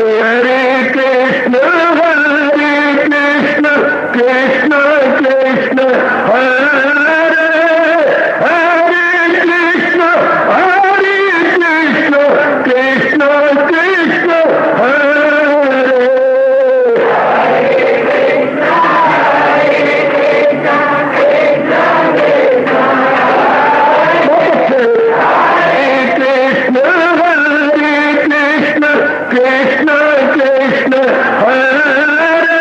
हरे कृष्ण कृष्ण कृष्ण हरे हरे कृष्ण कृष्ण कृष्ण हरे कृष्ण कृष्ण हरे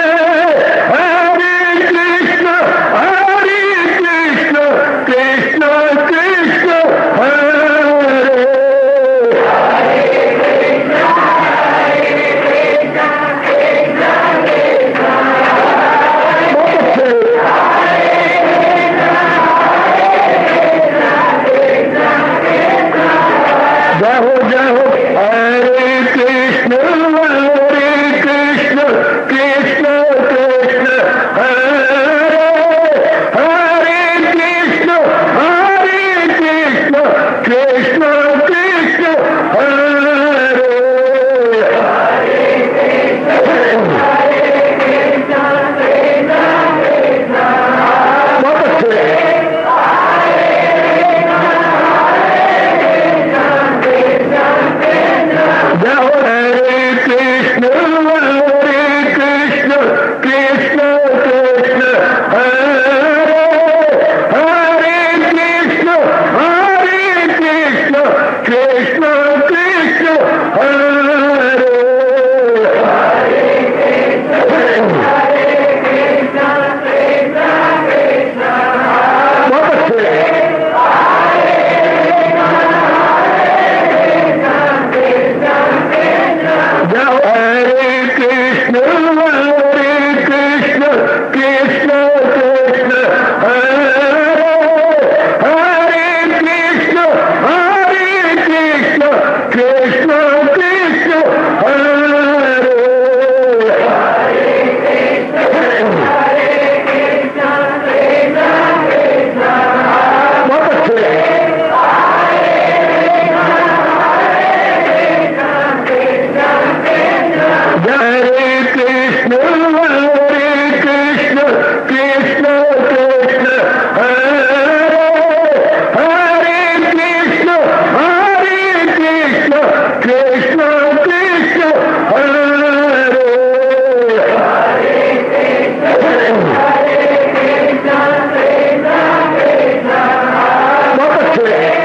हरे कृष्ण कृष्ण कृष्ण हरे जय हो हरे कृष्ण कृष्ण कृष्ण हरे हरे कृष्ण कृष्ण कृष्ण हरे बहुत अच्छे जय हो हरे कृष्ण कृष्ण कृष्ण हरे हरे कृष्ण कृष्ण कृष्ण हरे बहुत अच्छे जय हो हरे कृष्ण कृष्ण कृष्ण हरे हरे कृष्ण कृष्ण कृष्ण हरे बहुत अच्छे हरे कृष्ण कृष्ण हरे हरे कृष्ण कृष्ण कृष्ण हरे बहुत अच्छे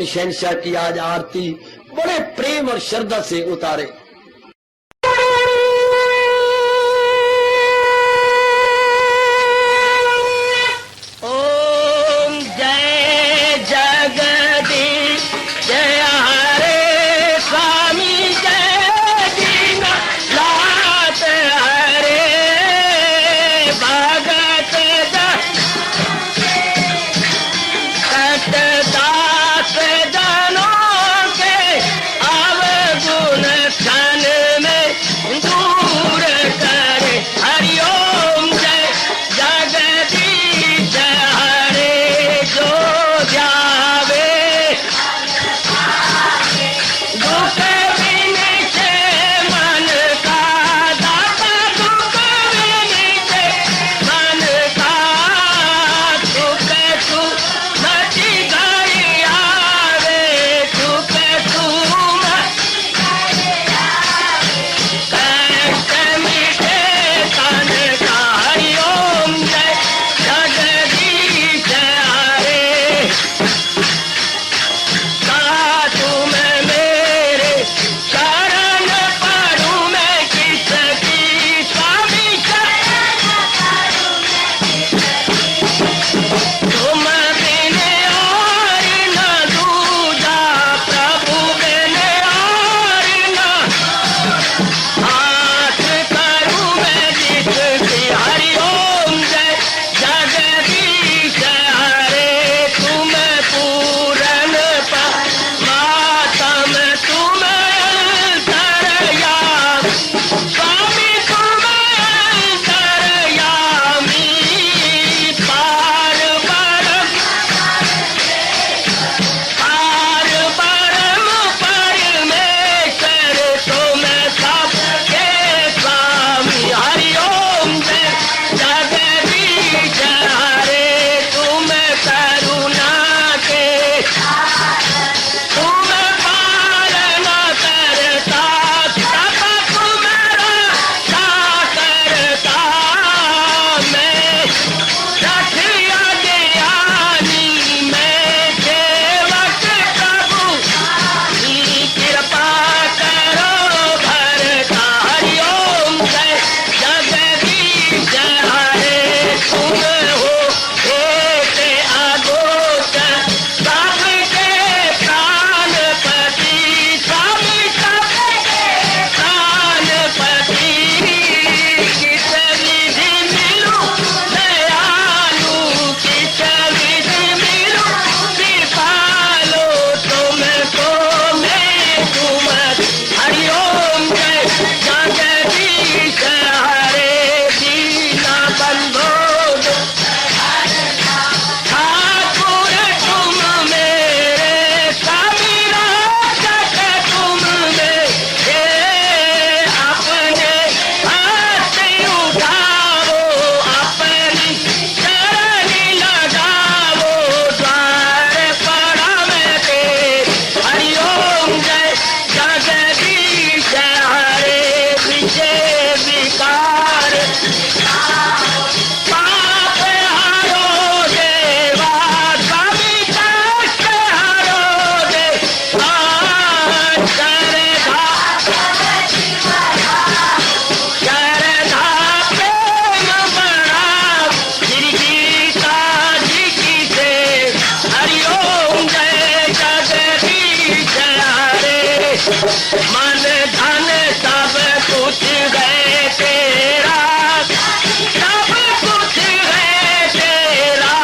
अपनी शहनशाह की आज आरती बड़े प्रेम और श्रद्धा से उतारे। ओम जय जगदीश जय हरे स्वामी जय दीनानाथ हरे भगत दास जनों के अवगुण क्षण में दूर करे। हरिओम जय जगदीश हरे जो जावे दुख विनिचे मन का दाता दुख विनिचे मन का सुख तू मची गई आवे सुख तू कष्ट मिटे तन का। हरिओम जय जगदीश हरे तुम मेरे शरण पड़ूं मैं किसकी स्वामी तुम बिन और न दूजा प्रभु बिन और न हाथ करूं मैं जिसकी। हरिओम जय जगदीश हरे तुम पूरन मातम तुम तरया स्वामी तुम तरयामी पार परम परमेश्वर तुम सबके स्वामी। हरिओम जय जगदीश हरे तुम करुणा के तुम पालना करता सब तुम्हारा करता मैं रखिया ज्ञानी मैं सेवक प्रभु कृपा करो भरता। हरिओम जय जगदीश हरे तुम हो एक अगोचर सबके प्राणपति स्वामी सबके प्राणपति किस विधि मिलूं दयालु किस विधि मिलूं कृपालो तुमको मैं तुम। हरिओम जय जगदीश हरे दीना बंधो ठाकुर तुम मेरे स्वामी रक्षक तुम मेरे अपने हाथ उठाओ अपनी शरण लगाओ द्वार पड़ा मैं तेरे। हरिओम जय जगदीश हरे विजय विकार पाप हरो देवा स्वामी कष्ट हरो देवा श्रद्धा प्रेम बड़ा गिरगीता जी की से। हरिओम जय जगदीश हरे मन धन सब कुछ है तेरा सब कुछ है तेरा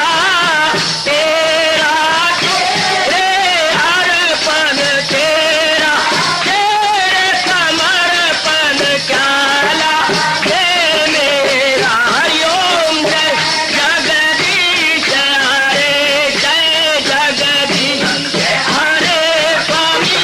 तेरा तेरे अर्पण तेरा तेरे समर्पण क्या लागे मेरा। हरिओम जय जगदीश हरे जय जगदीश हरे स्वामी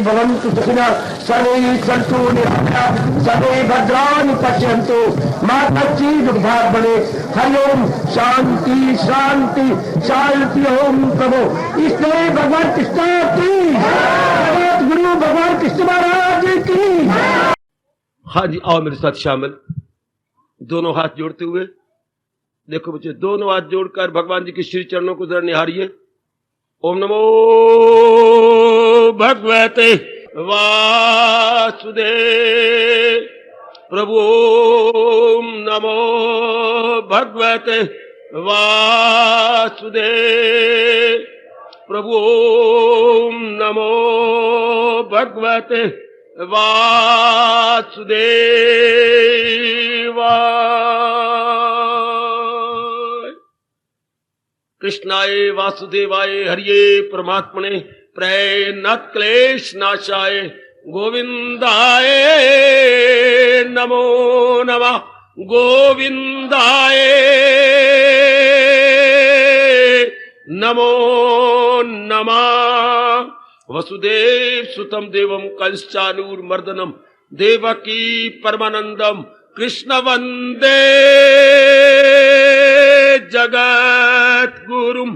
भवन्तु सुखिनः सर्वे सन्तु निरामयाः सर्वे भद्राणि पश्यन्तु मा कश्चित् दुर्भाग्यं भवेत्। हरि ओम शांति शांति शांति। ओम प्रभु इसलिए भगवान कृष्ण की गुरु भगवान कृष्ण महाराज की। हाँ जी, आओ मेरे साथ शामिल, दोनों हाथ जोड़ते हुए। देखो बच्चे, दोनों हाथ जोड़कर भगवान जी के श्री चरणों को जरा निहारिए। ओम नमो भगवते वासुदेव प्रभु। ओम नमो भगवते वासुदेव प्रभु। ओम नमो भगवते वासुदेवाय। कृष्णाय वासुदेवाय हरिये परमात्मने प्रणत क्लेश नाशाय गोविंदाय नमो नमः। गोविंदाय नमो नमः। वसुदेव सुतम देवम कंसचानूरमर्दनम देवकी परमानंदम कृष्ण वंदे जगत गुरुम।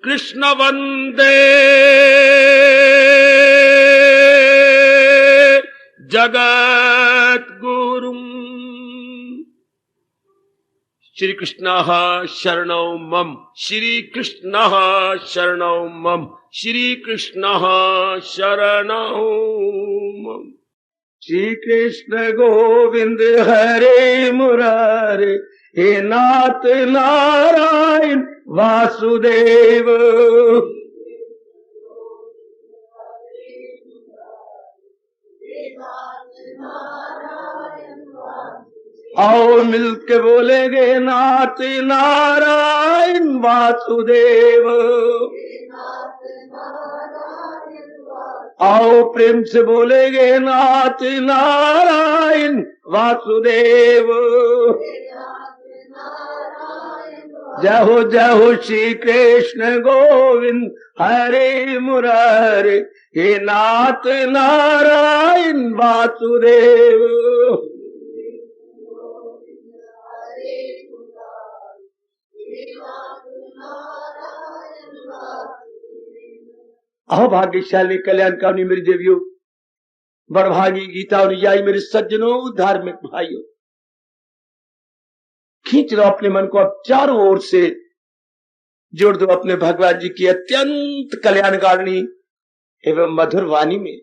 कृष्ण वंदे जगत गुरुम। श्री कृष्ण शरणौ मम। श्री कृष्ण शरणौ मम। श्री कृष्ण शरणौ मम। श्री कृष्ण गोविंद हरे मुरारे हे नाथ नारायण वासुदेव। आओ मिलके बोलेंगे नाथ नारायण वासुदेव। आओ प्रेम से बोलेंगे नाथ नारायण वासुदेव। जय हो श्री कृष्ण गोविंद हरे मुरारे हे नाथ नारायण वासुदेव। अहो भाग्यशाली कल्याणकामी मेरी देवियों, बड़भागी गीता अनुयायी मेरे सज्जनों, धार्मिक भाइयों, खींच लो अपने मन को अब चारों ओर से, जोड़ दो अपने भगवान जी की अत्यंत कल्याणकारिणी एवं मधुर वाणी में।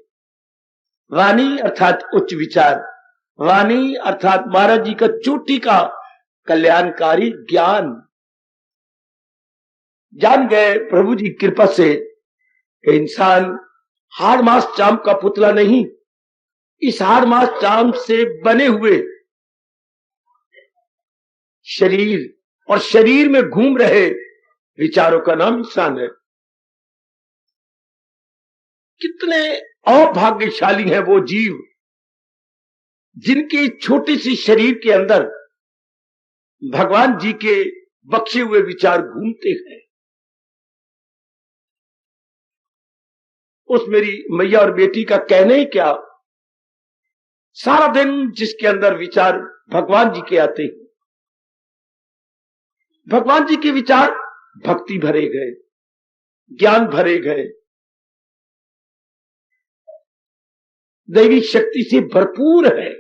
वाणी अर्थात उच्च विचार, वाणी अर्थात महाराज जी का चोटी का कल्याणकारी ज्ञान। जान गए प्रभु जी कृपा से इंसान हाड़ मास चाम का पुतला नहीं, इस हाड़ मास चाम से बने हुए शरीर और शरीर में घूम रहे विचारों का नाम इंसान है। कितने अभाग्यशाली हैं वो जीव जिनके छोटे सी शरीर के अंदर भगवान जी के बख्शे हुए विचार घूमते हैं। उस मेरी मैया और बेटी का कहने ही क्या, सारा दिन जिसके अंदर विचार भगवान जी के आते हैं, भगवान जी के विचार भक्ति भरे गए, ज्ञान भरे गए, दैवी शक्ति से भरपूर है।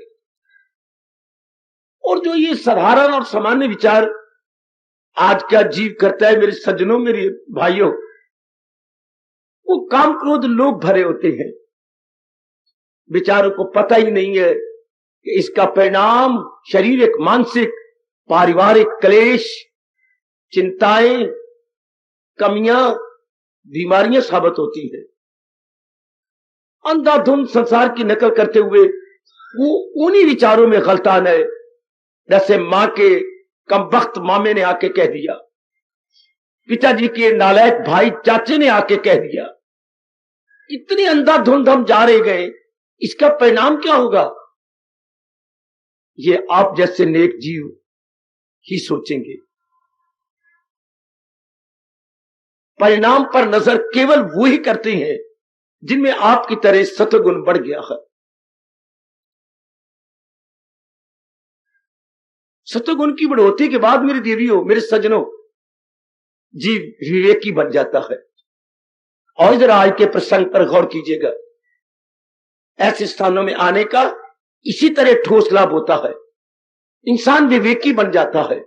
और जो ये साधारण और सामान्य विचार आज का जीव करता है मेरे सज्जनों, मेरे भाइयों, वो काम क्रोध लोग भरे होते हैं। विचारों को पता ही नहीं है कि इसका परिणाम शारीरिक, मानसिक, पारिवारिक क्लेश, चिंताएं, कमियां, बीमारियां साबित होती है। अंधाधुंध संसार की नकल करते हुए वो उन्हीं विचारों में गलतान है। जैसे मां के कमबख्त मामे ने आके कह दिया, पिताजी के नालायक भाई चाचे ने आके कह दिया, इतनी अंधाधुंध हम जा रहे गए, इसका परिणाम क्या होगा? ये आप जैसे नेक जीव ही सोचेंगे। परिणाम पर नजर केवल वो ही करते हैं जिनमें आपकी तरह सत्वगुण बढ़ गया है। सत्वगुण की बढ़ोतरी के बाद मेरी देवियों, मेरे सज्जनों, जीव विवेकी बन जाता है। और इधर आज के प्रसंग पर गौर कीजिएगा। ऐसे स्थानों में आने का इसी तरह ठोस लाभ होता है, इंसान विवेकी बन जाता है।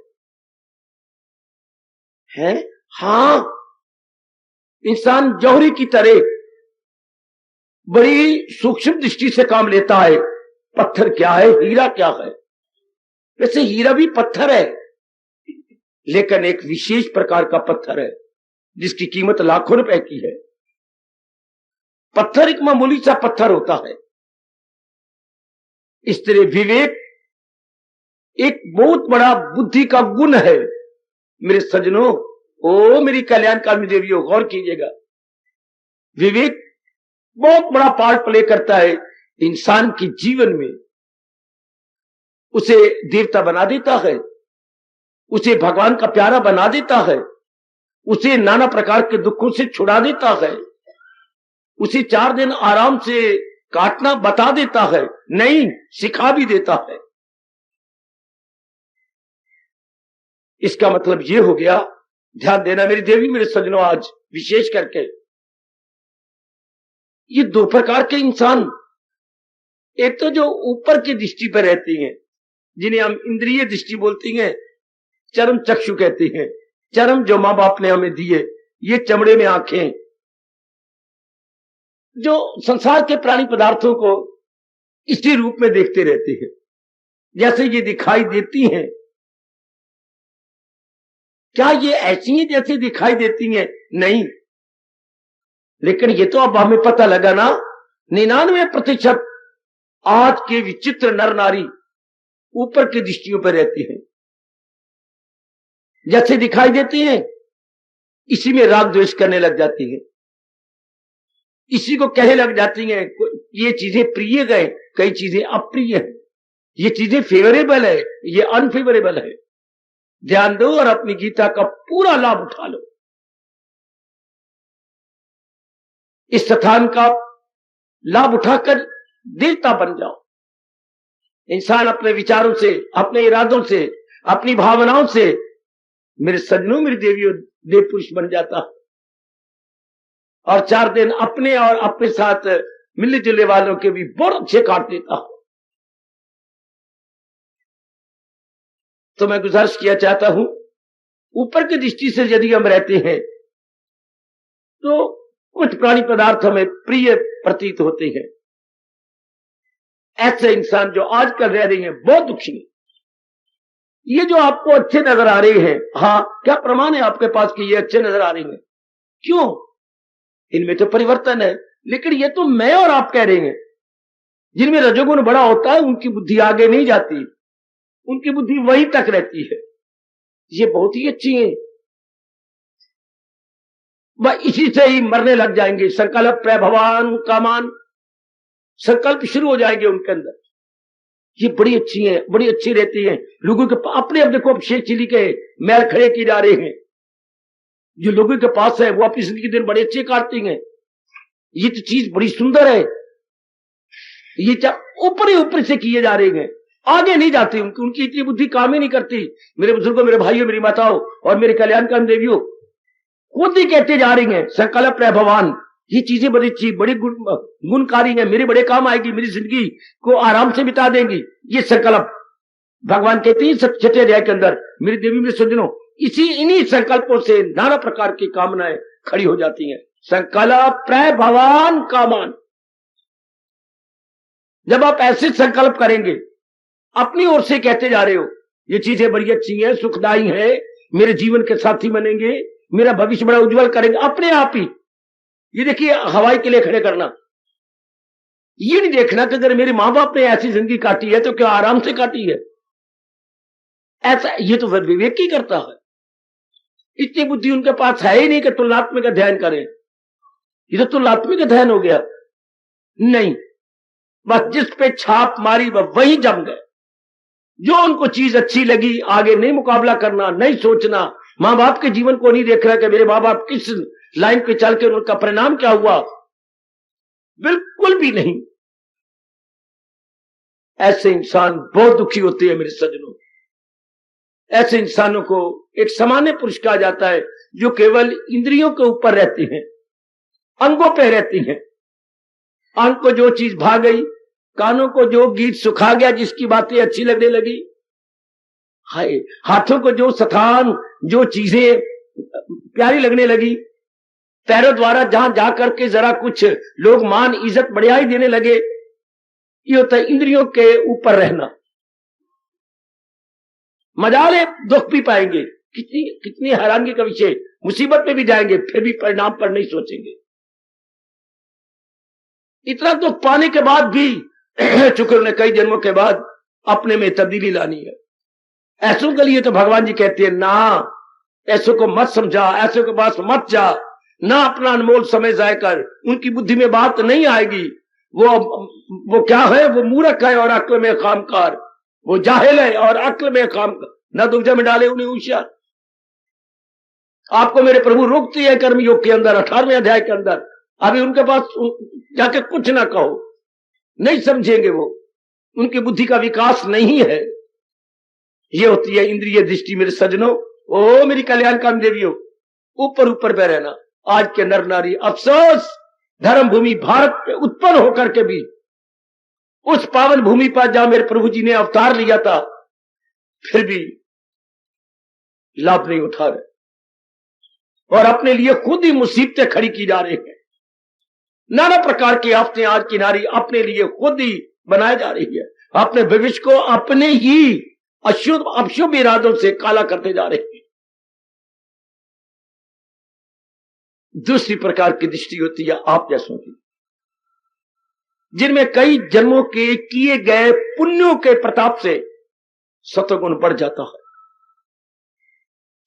हाँ, इंसान जौहरी की तरह बड़ी सूक्ष्म दृष्टि से काम लेता है। पत्थर क्या है, हीरा क्या है। वैसे हीरा भी पत्थर है, लेकिन एक विशेष प्रकार का पत्थर है जिसकी कीमत लाखों रुपए की है। पत्थर एक मामूली सा पत्थर होता है। इस तरह विवेक एक बहुत बड़ा बुद्धि का गुण है। मेरे सज्जनों, ओ मेरी कल्याणकामी देवियों, गौर कीजिएगा। विवेक बहुत बड़ा पार्ट प्ले करता है इंसान के जीवन में। उसे देवता बना देता है, उसे भगवान का प्यारा बना देता है, उसे नाना प्रकार के दुखों से छुड़ा देता है, उसे 4 दिन आराम से काटना बता देता है, नहीं सिखा भी देता है। इसका मतलब यह हो गया, ध्यान देना मेरी देवी, मेरे सज्जनों, आज विशेष करके ये 2 प्रकार के इंसान, एक तो जो ऊपर की दृष्टि पर रहती हैं, जिन्हें हम इंद्रिय दृष्टि बोलती हैं, चरम चक्षु कहते हैं। चरम जो मां बाप ने हमें दिए, ये चमड़े में आंखें, जो संसार के प्राणी पदार्थों को इसी रूप में देखते रहते हैं, जैसे ये दिखाई देती हैं। क्या ये ऐसी हैं जैसे दिखाई देती हैं? नहीं, लेकिन ये तो अब हमें पता लगा ना, 99% आज के विचित्र नर नारी ऊपर की दृष्टियों पर रहती हैं। जैसे दिखाई देती हैं, इसी में राग द्वेष करने लग जाती हैं, इसी को कहने लग जाती हैं ये चीजें प्रिय गए, कई चीजें अप्रिय है, ये चीजें फेवरेबल है, ये अनफेवरेबल है। ध्यान दो और अपनी गीता का पूरा लाभ उठा लो। इस स्थान का लाभ उठाकर देवता बन जाओ। इंसान अपने विचारों से, अपने इरादों से, अपनी भावनाओं से, मेरे सज्जनों, मेरी देवियों, देव पुरुष बन जाता है। और 4 दिन अपने और अपने साथ मिलने जुलने वालों के भी बहुत अच्छे काट देता हूं। तो मैं गुजारिश किया चाहता हूं, ऊपर की दृष्टि से यदि हम रहते हैं तो कुछ प्राणी पदार्थ हमें प्रिय प्रतीत होते हैं। ऐसे इंसान जो आजकल रह रहे हैं बहुत दुखी है। ये जो आपको अच्छे नजर आ रहे हैं, हाँ, क्या प्रमाण है आपके पास कि ये अच्छे नजर आ रहे हैं? क्यों? इनमें तो परिवर्तन है, लेकिन ये तो मैं और आप कह रहे हैं। जिनमें रजोगुण बड़ा होता है उनकी बुद्धि आगे नहीं जाती, उनकी बुद्धि वहीं तक रहती है। ये बहुत ही अच्छी है, वह इसी से ही मरने लग जाएंगे। संकल्प प्रभवान कामान, संकल्प शुरू हो जाएंगे उनके अंदर। ये बड़ी अच्छी है, बड़ी अच्छी रहती है। लोगों के अपने, अब देखो, शेख चिली के मैल खड़े किए जा रहे हैं। जो लोगों के पास है वो अपनी जिंदगी दिन बड़े अच्छे काटती हैं। ये तो चीज बड़ी सुंदर है। ये ऊपर ही ऊपर से किए जा रहे हैं, आगे नहीं जाती। उनकी इतनी बुद्धि काम ही नहीं करती। मेरे बुजुर्गों, मेरे भाइयों, मेरी माताओं और मेरे कल्याणकामी देवियों, खुद ही कहते जा रही हैं संकल्प प्रभवान। ये चीजें बड़ी अच्छी, बड़ी गुणकारी है, मेरे बड़े काम आएगी, मेरी जिंदगी को आराम से बिता देंगी। ये संकल्प भगवान कहते हैं 6ठे अध्याय के अंदर, मेरी देवी में सुनो, इन्हीं संकल्पों से नाना प्रकार की कामनाएं खड़ी हो जाती हैं। संकल्प प्रभवान कामान। जब आप ऐसे संकल्प करेंगे, अपनी ओर से कहते जा रहे हो ये चीजें बड़ी अच्छी हैं, सुखदायी है, मेरे जीवन के साथी बनेंगे, मेरा भविष्य बड़ा उज्जवल करेंगे, अपने आप ही। ये देखिए, हवाई के लिए खड़े करना, ये नहीं देखना कि अगर मेरे मां बाप ने ऐसी जिंदगी काटी है तो क्या आराम से काटी है। ऐसा ये तो फिर विवेक ही करता है। इतनी बुद्धि उनके पास है ही नहीं कि तुलनात्मक अध्ययन करें। ये तो तुलनात्मक अध्ययन हो गया। नहीं, बस जिस पे छाप मारी वह वही जम गए। जो उनको चीज अच्छी लगी, आगे नहीं मुकाबला करना, नहीं सोचना, मां बाप के जीवन को नहीं देख रहा कि मेरे मां बाप किस लाइन पे चल के उनका परिणाम क्या हुआ। बिल्कुल भी नहीं। ऐसे इंसान बहुत दुखी होते हैं मेरे सज्जनों। ऐसे इंसानों को एक सामान्य पुरुष कहा जाता है जो केवल इंद्रियों के ऊपर रहते हैं, अंगों पे रहती हैं। अंग को जो चीज भा गई, कानों को जो गीत सुखा गया, जिसकी बातें अच्छी लगने लगी, हाय, हाथों को जो स्थान, जो चीजें प्यारी लगने लगी, पैरों द्वारा जहां जाकर के जरा कुछ लोग मान इज्जत बढ़ियाई देने लगे, ये होता है इंद्रियों के ऊपर रहना। मजाले दुख भी पाएंगे, कितनी कितनी हैरानगी का विषय, मुसीबत में भी जाएंगे, फिर भी परिणाम पर नहीं सोचेंगे। इतना दुख पाने के बाद भी चूंकि उन्हें कई जन्मों के बाद अपने में तब्दीली लानी है। ऐसों के लिए तो भगवान जी कहते हैं ना, ऐसों को मत समझा, ऐसों के पास मत जा, ना अपना अनमोल समय जाय कर, उनकी बुद्धि में बात नहीं आएगी। वो क्या है, वो मूर्ख है और अक्ल में खामकार, वो जाहिल है और अक्ल में खामकार, न दुविधा में डाले उन्हें होशियार। आपको मेरे प्रभु रोकती है कर्म योग के अंदर 18वें अध्याय के अंदर, अभी उनके पास जाके कुछ ना कहो, नहीं समझेंगे, वो उनकी बुद्धि का विकास नहीं है। ये होती है इंद्रिय दृष्टि मेरे सज्जनों। ओ मेरी कल्याणकामी देवियों, ऊपर ऊपर पे रहना। आज के नर नारी, अफसोस धर्म भूमि भारत पे उत्पन्न होकर के भी उस पावन भूमि पर जहां मेरे प्रभु जी ने अवतार लिया था, फिर भी लाभ नहीं उठा रहे और अपने लिए खुद ही मुसीबतें खड़ी की जा रही हैं। नाना प्रकार के आफतें आज की नारी अपने लिए खुद ही बनाए जा रही है, अपने भविष्य को अपने ही अशुभ अशुभ इरादों से काला करते जा रही है। दूसरी प्रकार की दृष्टि होती है आप जैसों की, जिनमें कई जन्मों के किए गए पुण्यों के प्रताप से सत्वगुण बढ़ जाता है।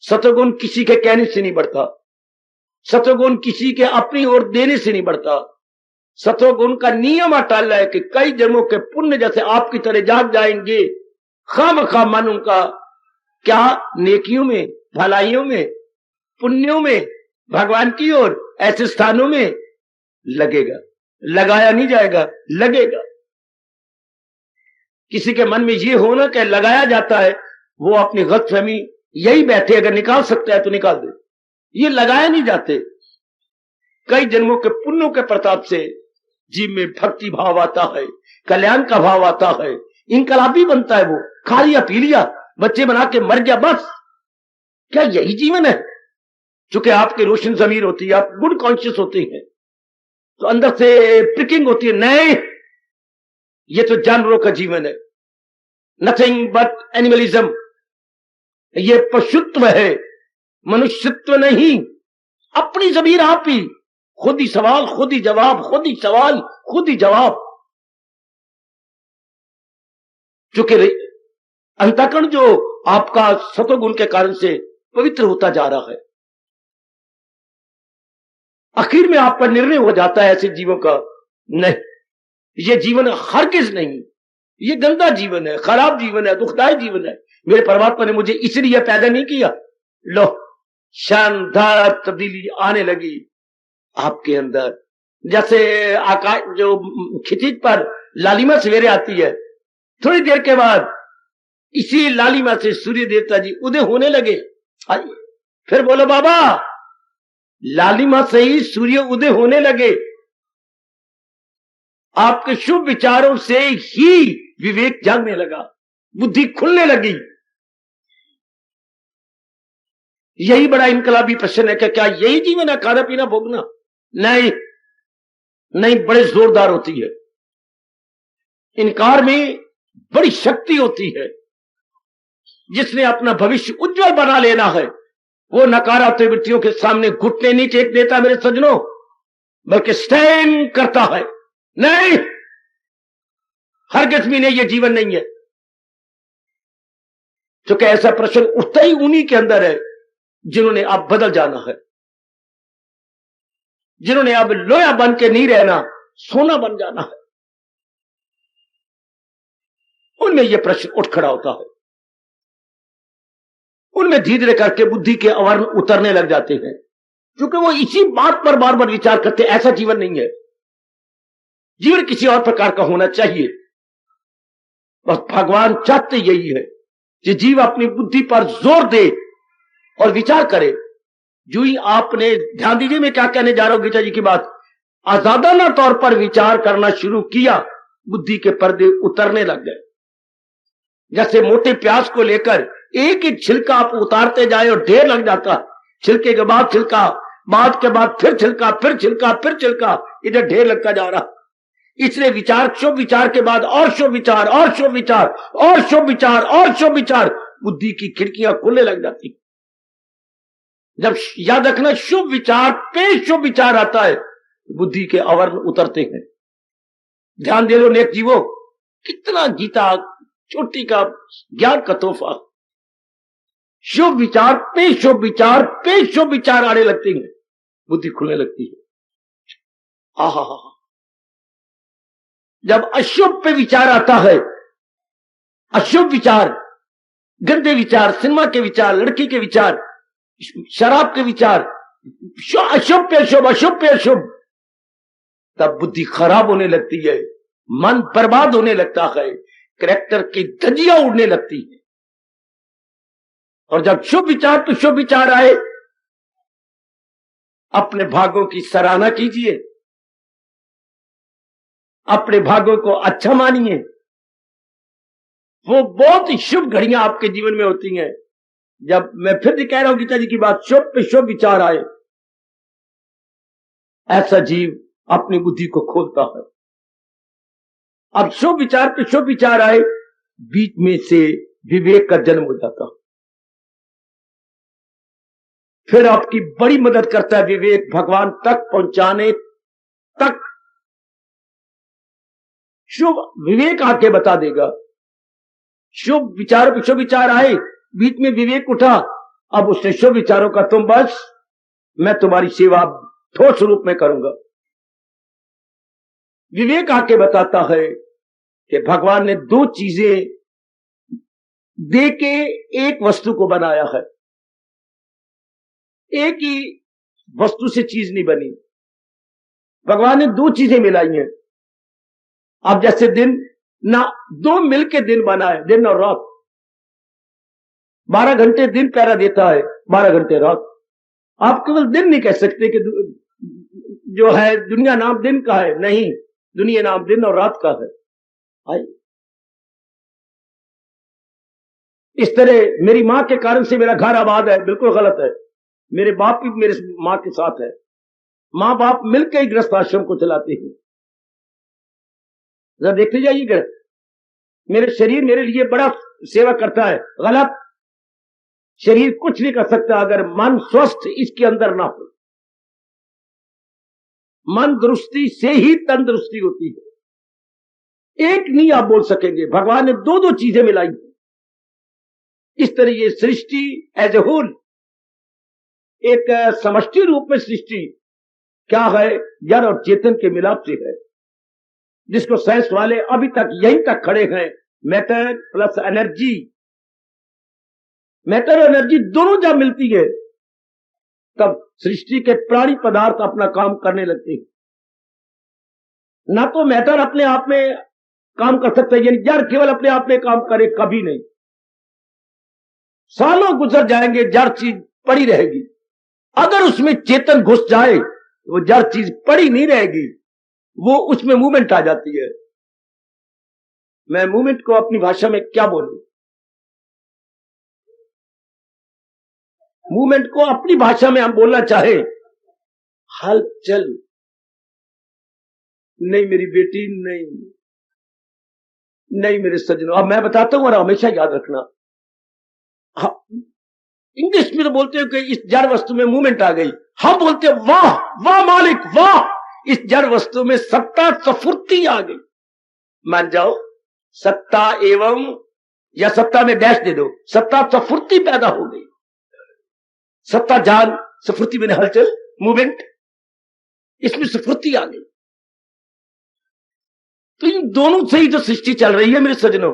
सत्वगुण किसी के कहने से नहीं बढ़ता, सत्वगुण किसी के अपनी ओर देने से नहीं बढ़ता। सत्वगुण का नियम अटल है कि कई जन्मों के पुण्य जैसे आपकी तरह जाग जाएंगे, खामखा मन उनका क्या नेकियों में, भलाइयों में, पुण्यों में, भगवान की ओर ऐसे स्थानों में लगेगा। लगाया नहीं जाएगा, लगेगा। किसी के मन में ये होना कि लगाया जाता है, वो अपनी गलतफहमी यही बैठे, अगर निकाल सकता है तो निकाल दे। ये लगाए नहीं जाते। कई जन्मों के पुण्यों के प्रताप से जीव में भक्ति भाव आता है, कल्याण का भाव आता है, इनकलाबी बनता है। वो खा लिया पी लिया, बच्चे बना के मर गया, बस। क्या यही जीवन है? चूंकि आपकी रोशन जमीर होती है, आप गुड कॉन्शियस होते हैं, तो अंदर से प्रिकिंग होती है, नहीं ये तो जानवरों का जीवन है, नथिंग बट एनिमलिज्म, ये पशुत्व है, मनुष्यत्व नहीं। अपनी जमीर आप ही, खुद ही सवाल खुद ही जवाब, खुद ही सवाल खुद ही जवाब। चूंकि अंतःकरण जो आपका सत्वगुण के कारण से पवित्र होता जा रहा है, आखिर में आपका निर्णय हो जाता है ऐसे जीवों का, नहीं ये जीवन हरगिज नहीं, ये गंदा जीवन है, खराब जीवन है, दुखदायी जीवन है। मेरे परमात्मा ने मुझे इसलिए पैदा नहीं किया। लो शानदार तब्दीली आने लगी आपके अंदर। जैसे आकाश जो क्षितिज पर लालिमा सवेरे आती है, थोड़ी देर के बाद इसी लालिमा से सूर्य देवता जी उदय होने लगे। आइए फिर बोलो बाबा, लालिमा से ही सूर्य उदय होने लगे। आपके शुभ विचारों से ही विवेक जागने लगा, बुद्धि खुलने लगी। यही बड़ा इनकलाबी प्रश्न है कि क्या यही जीवन है, खाना पीना भोगना? नहीं नहीं, बड़े जोरदार होती है। इनकार में बड़ी शक्ति होती है। जिसने अपना भविष्य उज्जवल बना लेना है, वो नकारात्मक वृत्तियों के सामने घुटने नहीं टेक देता मेरे सज्जनों, बल्कि स्टैंड करता है। नहीं, हरगिज़ भी नहीं, ये जीवन नहीं है। क्योंकि ऐसा प्रश्न उठता ही उन्हीं के अंदर है जिन्होंने अब बदल जाना है, जिन्होंने अब लोया बन के नहीं रहना, सोना बन जाना है। उनमें यह प्रश्न उठ खड़ा होता है। उनमें धीरे धीरे करके बुद्धि के आवरण उतरने लग जाते हैं, क्योंकि वो इसी बात पर बार बार विचार करते, ऐसा जीवन नहीं है। जीवन किसी और प्रकार का होना चाहिए। बस भगवान चाहते यही है कि जीव अपनी बुद्धि पर जोर दे और विचार करे। जो ही आपने, ध्यान दीजिए मैं क्या कहने जा रहा हूं, गीता जी की बात, आजादाना तौर पर विचार करना शुरू किया, बुद्धि के पर्दे उतरने लग गए। जैसे मोटे प्याज को लेकर एक एक छिलका आप उतारते जाए और ढेर लग जाता, छिलके के बाद छिलका, बाद के बाद फिर छिलका, फिर छिलका, फिर छिलका, इधर ढेर लगता जा रहा। इसलिए विचार, शुभ विचार के बाद और शुभ विचार, और शुभ विचार, और शुभ विचार, और शुभ विचार, बुद्धि की खिड़कियां खुलने लग जाती। जब याद रखना शुभ विचार पे शुभ विचार आता है, बुद्धि के आवरण उतरते हैं। ध्यान दे लो नेक जीवो, कितना गीता छोटी का ज्ञान का तोहफा। शुभ विचार पे शुभ विचार पे शुभ विचार आने लगते हैं, बुद्धि खुलने लगती है। आहा, जब अशुभ पे विचार आता है, अशुभ विचार, गंदे विचार, सिनेमा के विचार, लड़की के विचार, शराब के विचार, अशुभ पे अशुभ, अशुभ पे अशुभ, तब बुद्धि खराब होने लगती है, मन बर्बाद होने लगता है, कैरेक्टर की धज्जियां उड़ने लगती है। और जब शुभ विचार पे शुभ विचार आए, अपने भागों की सराहना कीजिए, अपने भागों को अच्छा मानिए। वो बहुत ही शुभ घड़ियां आपके जीवन में होती हैं जब, मैं फिर भी कह रहा हूं गीता जी की बात, शुभ पे शुभ विचार आए, ऐसा जीव अपनी बुद्धि को खोलता है। अब शुभ विचार पे शुभ विचार आए, बीच में से विवेक का जन्म हो जाता, फिर आपकी बड़ी मदद करता है विवेक, भगवान तक पहुंचाने तक। शुभ विवेक आके बता देगा। शुभ विचारों पे शुभ विचार आए, बीच में विवेक उठा, अब उसने शुभ विचारों का, तुम बस, मैं तुम्हारी सेवा ठोस रूप में करूंगा। विवेक आके बताता है कि भगवान ने दो चीजें दे के एक वस्तु को बनाया है, एक ही वस्तु से चीज नहीं बनी, भगवान ने दो चीजें मिलाई हैं। अब जैसे दिन ना, दो मिलके दिन बना है, दिन और रात, 12 घंटे दिन पहरा देता है, 12 घंटे रात। आप केवल दिन नहीं कह सकते कि जो है दुनिया नाम दिन का है, नहीं, दुनिया नाम दिन और रात का है। इस तरह मेरी मां के कारण से मेरा घर आबाद है, बिल्कुल गलत है। मेरे बाप भी मेरे मां के साथ है, मां बाप मिलकर ही गृहस्थ आश्रम को चलाते हैं। जरा देखते जाइए, मेरे शरीर मेरे लिए बड़ा सेवा करता है, गलत। शरीर कुछ नहीं कर सकता अगर मन स्वस्थ इसके अंदर ना हो। मन दुरुस्ती से ही तंदुरुस्ती होती है। एक नहीं आप बोल सकेंगे, भगवान ने दो दो चीजें मिलाई। इस तरह ये सृष्टि एज ए होल, एक समष्टि रूप में सृष्टि क्या है, जड़ और चेतन के मिलाप से है, जिसको साइंस वाले अभी तक यहीं तक खड़े हैं, मैटर प्लस एनर्जी। मैटर और एनर्जी दोनों जब मिलती है तब सृष्टि के प्राणी पदार्थ अपना काम करने लगते हैं। ना तो मैटर अपने आप में काम कर सकता है, यानी जड़ केवल अपने आप में काम करे, कभी नहीं। सालों गुजर जाएंगे, जड़ चीज पड़ी रहेगी। अगर उसमें चेतन घुस जाए तो वो जड़ चीज पड़ी नहीं रहेगी, वो उसमें मूवमेंट आ जाती है। मैं मूवमेंट को अपनी भाषा में क्या बोलूं? मूवमेंट को अपनी भाषा में हम बोलना चाहे हलचल। नहीं मेरी बेटी, नहीं मेरे सज्जनों, अब मैं बताता हूं और हमेशा याद रखना। इंग्लिश में तो बोलते हो कि इस जड़ वस्तु में मूवमेंट आ गई, हम बोलते हैं वाह वाह मालिक वाह, इस जड़ वस्तु में सत्ता स्फूर्ति आ गई। मान जाओ, सत्ता एवं, या सत्ता में डैश दे दो, सत्ता स्फूर्ति पैदा हो गई। सत्ता जान, स्फूर्ति में हलचल, मूवमेंट, इसमें स्फूर्ति आ गई। तो इन दोनों से ही जो सृष्टि चल रही है मेरे सज्जनों,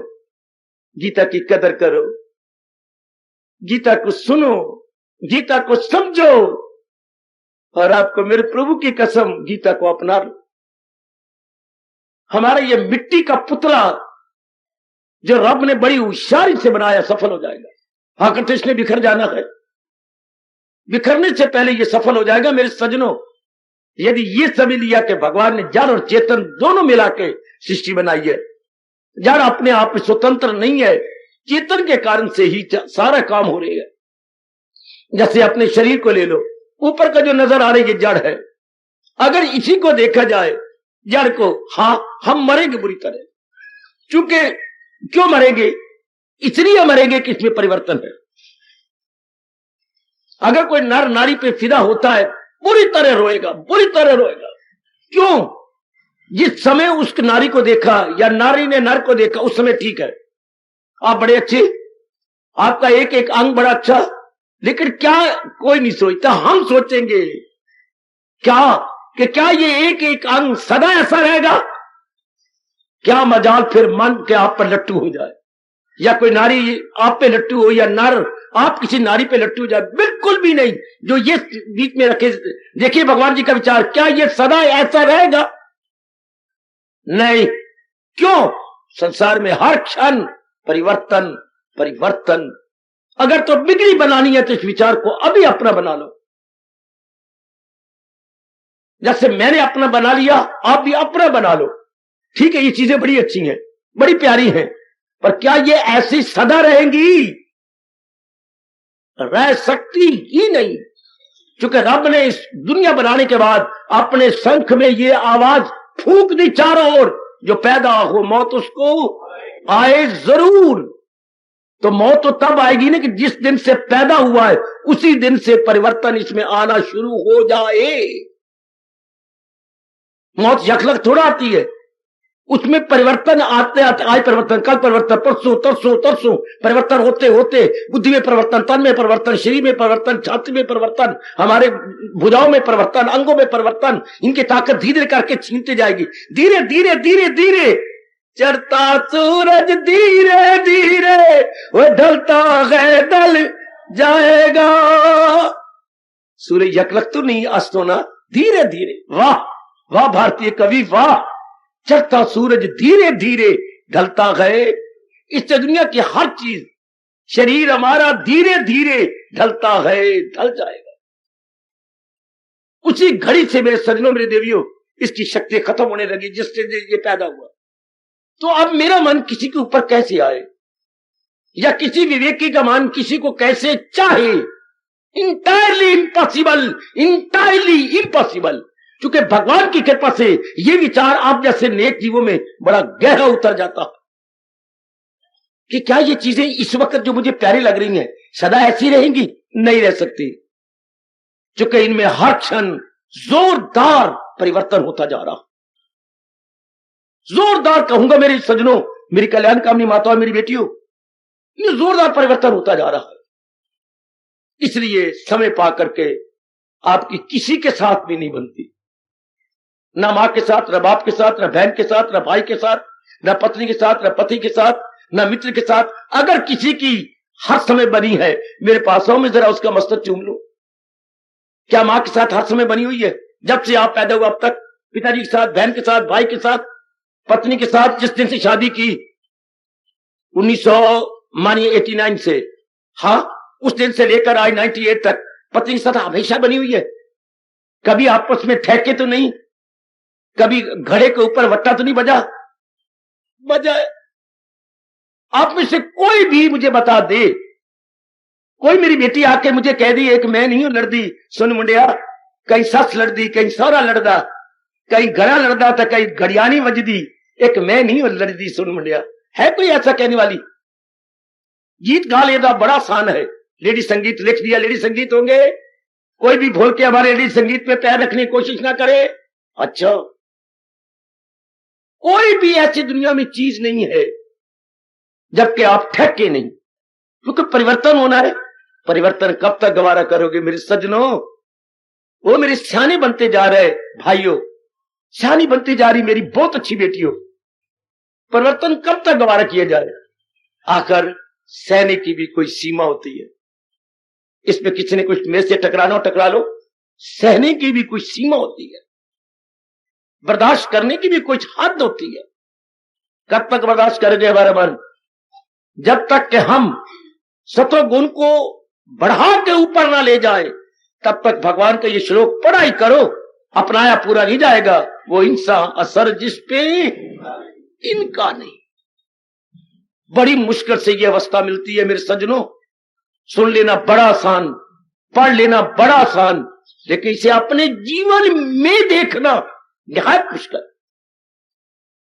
गीता की कदर करो, गीता को सुनो, गीता को समझो, और आपको मेरे प्रभु की कसम गीता को अपना लो। हमारा ये मिट्टी का पुतला जो रब ने बड़ी होशियारी से बनाया सफल हो जाएगा। आखिर इसने बिखर जाना है, बिखरने से पहले ये सफल हो जाएगा। मेरे सज्जनों, यदि ये समझ लिया कि भगवान ने जड़ और चेतन दोनों मिला के सृष्टि बनाई है, जड़ अपने आप में स्वतंत्र नहीं है, चेतन के कारण से ही सारा काम हो रही है। जैसे अपने शरीर को ले लो, ऊपर का जो नजर आ रही है जड़ है। अगर इसी को देखा जाए जड़ को, हाँ हम मरेंगे बुरी तरह। चूंकि क्यों मरेंगे? इसलिए मरेंगे कि इसमें परिवर्तन है। अगर कोई नर नारी पे फिदा होता है बुरी तरह रोएगा, बुरी तरह रोएगा। क्यों? जिस समय उस नारी को देखा या नारी ने नर को देखा उस समय ठीक है, आप बड़े अच्छे, आपका एक एक अंग बड़ा अच्छा, लेकिन क्या कोई नहीं सोचता। हम सोचेंगे क्या कि क्या ये एक एक अंग सदा ऐसा रहेगा? क्या मजाल फिर मन के आप पर लट्टू हो जाए, या कोई नारी आप पे लट्टू हो, या नर आप किसी नारी पे लट्टू हो जाए? बिल्कुल भी नहीं। जो ये बीच में रखे, देखिए भगवान जी का विचार, क्या ये सदा ऐसा रहेगा? नहीं। क्यों? संसार में हर क्षण परिवर्तन परिवर्तन। अगर तो बिगड़ी बनानी है तो इस विचार को अभी अपना बना लो। जैसे मैंने अपना बना लिया, आप भी अपना बना लो। ठीक है, ये चीजें बड़ी अच्छी हैं, बड़ी प्यारी हैं, पर क्या ये ऐसी सदा रहेंगी? रह सकती ही नहीं। क्योंकि रब ने इस दुनिया बनाने के बाद अपने शंख में ये आवाज फूंक दी चारों ओर, जो पैदा हो मौत उसको आए जरूर। तो मौत तो तब आएगी ना कि जिस दिन से पैदा हुआ है उसी दिन से परिवर्तन इसमें आना शुरू हो जाए। मौत यकलक थोड़ा आती है, उसमें परिवर्तन आते आते, आज परिवर्तन, कल परिवर्तन, परसों तरसों तरसों परिवर्तन होते होते बुद्धि में परिवर्तन, तन में परिवर्तन, शरीर में परिवर्तन, छाती में परिवर्तन, हमारे भुजाओं में परिवर्तन, अंगों में परिवर्तन। इनकी ताकत धीरे धीरे करके छीनते जाएगी। धीरे धीरे धीरे धीरे चढ़ता सूरज धीरे धीरे वो ढलता है ढल जाएगा। सूर्य यकलक तो नहीं अस्तो ना, धीरे धीरे। वाह वाह भारतीय कवि, वाह। चढ़ता सूरज धीरे धीरे ढलता है। इससे दुनिया की हर चीज, शरीर हमारा धीरे धीरे ढलता है, ढल जाएगा। उसी घड़ी से मेरे सज्जनों, मेरे देवियों, इसकी शक्ति खत्म होने लगी जिससे ये पैदा हुआ। तो अब मेरा मन किसी के ऊपर कैसे आए, या किसी विवेकी का मन किसी को कैसे चाहे? Entirely impossible, entirely impossible. क्योंकि भगवान की कृपा से ये विचार आप जैसे नेक जीवों में बड़ा गहरा उतर जाता कि क्या ये चीजें इस वक्त जो मुझे प्यारी लग रही हैं सदा ऐसी रहेंगी? नहीं रह सकती। क्योंकि इनमें हर क्षण जोरदार परिवर्तन होता जा रहा। जोरदार कहूंगा मेरे सज्जनों, मेरी कल्याण कामनी माताओं, मेरी बेटियों, ये जोरदार परिवर्तन होता जा रहा है। इसलिए समय पा करके आपकी किसी के साथ भी नहीं बनती, ना मां के साथ, ना बाप के साथ, ना बहन के साथ, ना भाई के साथ, ना पत्नी के साथ, ना पति के साथ, ना मित्र के साथ। अगर किसी की हर समय बनी है, मेरे पास आओ, मैं जरा उसका मस्तक चूम लूं। क्या मां के साथ हर समय बनी हुई है? जब से आप पैदा हुआ अब तक, पिताजी के साथ, बहन के साथ, भाई के साथ, पत्नी के साथ, जिस दिन से शादी की 1989 से, हाँ उस दिन से लेकर आज 98 तक पत्नी के साथ हमेशा बनी हुई है। कभी आपस में ठहके तो नहीं, कभी घड़े के ऊपर वट्टा तो नहीं बजा? बजा। आप में से कोई भी मुझे बता दे, कोई मेरी बेटी आके मुझे कह दी एक मैं नहीं हूं लड़दी, सुन मुंडिया, कहीं सस लड़दी, कहीं सौरा लड़दा, कहीं घड़ा लड़दा था, कहीं घड़ियानी वजदी, एक मैं नहीं हूं लड़दी, सुन मुंडिया। है कोई ऐसा कहने वाली? गीत गा लेना बड़ा आसान है, लेडी संगीत लिख दिया, लेडी संगीत होंगे। कोई भी भूल के हमारे लेडी संगीत पे पैर रखने की कोशिश ना करे। अच्छा, कोई भी ऐसी दुनिया में चीज नहीं है जबकि आप ठहके नहीं, क्योंकि परिवर्तन होना है। परिवर्तन कब तक गवारा करोगे मेरे सज्जनों? वो मेरे सियाने बनते जा रहे भाइयों, सियानी बनती जा रही मेरी बहुत अच्छी बेटियों। परिवर्तन कब तक गवारा किया जाए? आखिर सहने की भी कोई सीमा होती है। इसमें किसी ने कुछ मेरे से टकराना हो टकरा लो, सहने की भी कोई सीमा होती है। बर्दाश्त करने की भी कुछ हद होती है। कब तक बर्दाश्त करेंगे हमारा मन? जब तक कि हम सत्वगुण को बढ़ा के ऊपर ना ले जाए, तब तक भगवान का ये श्लोक पढ़ा ही करो, अपनाया पूरा नहीं जाएगा। वो इंसान असर जिस पे इनका नहीं। बड़ी मुश्किल से ये अवस्था मिलती है मेरे सज्जनों। सुन लेना बड़ा आसान, पढ़ लेना बड़ा आसान, लेकिन इसे अपने जीवन में देखना निहायत मुश्किल।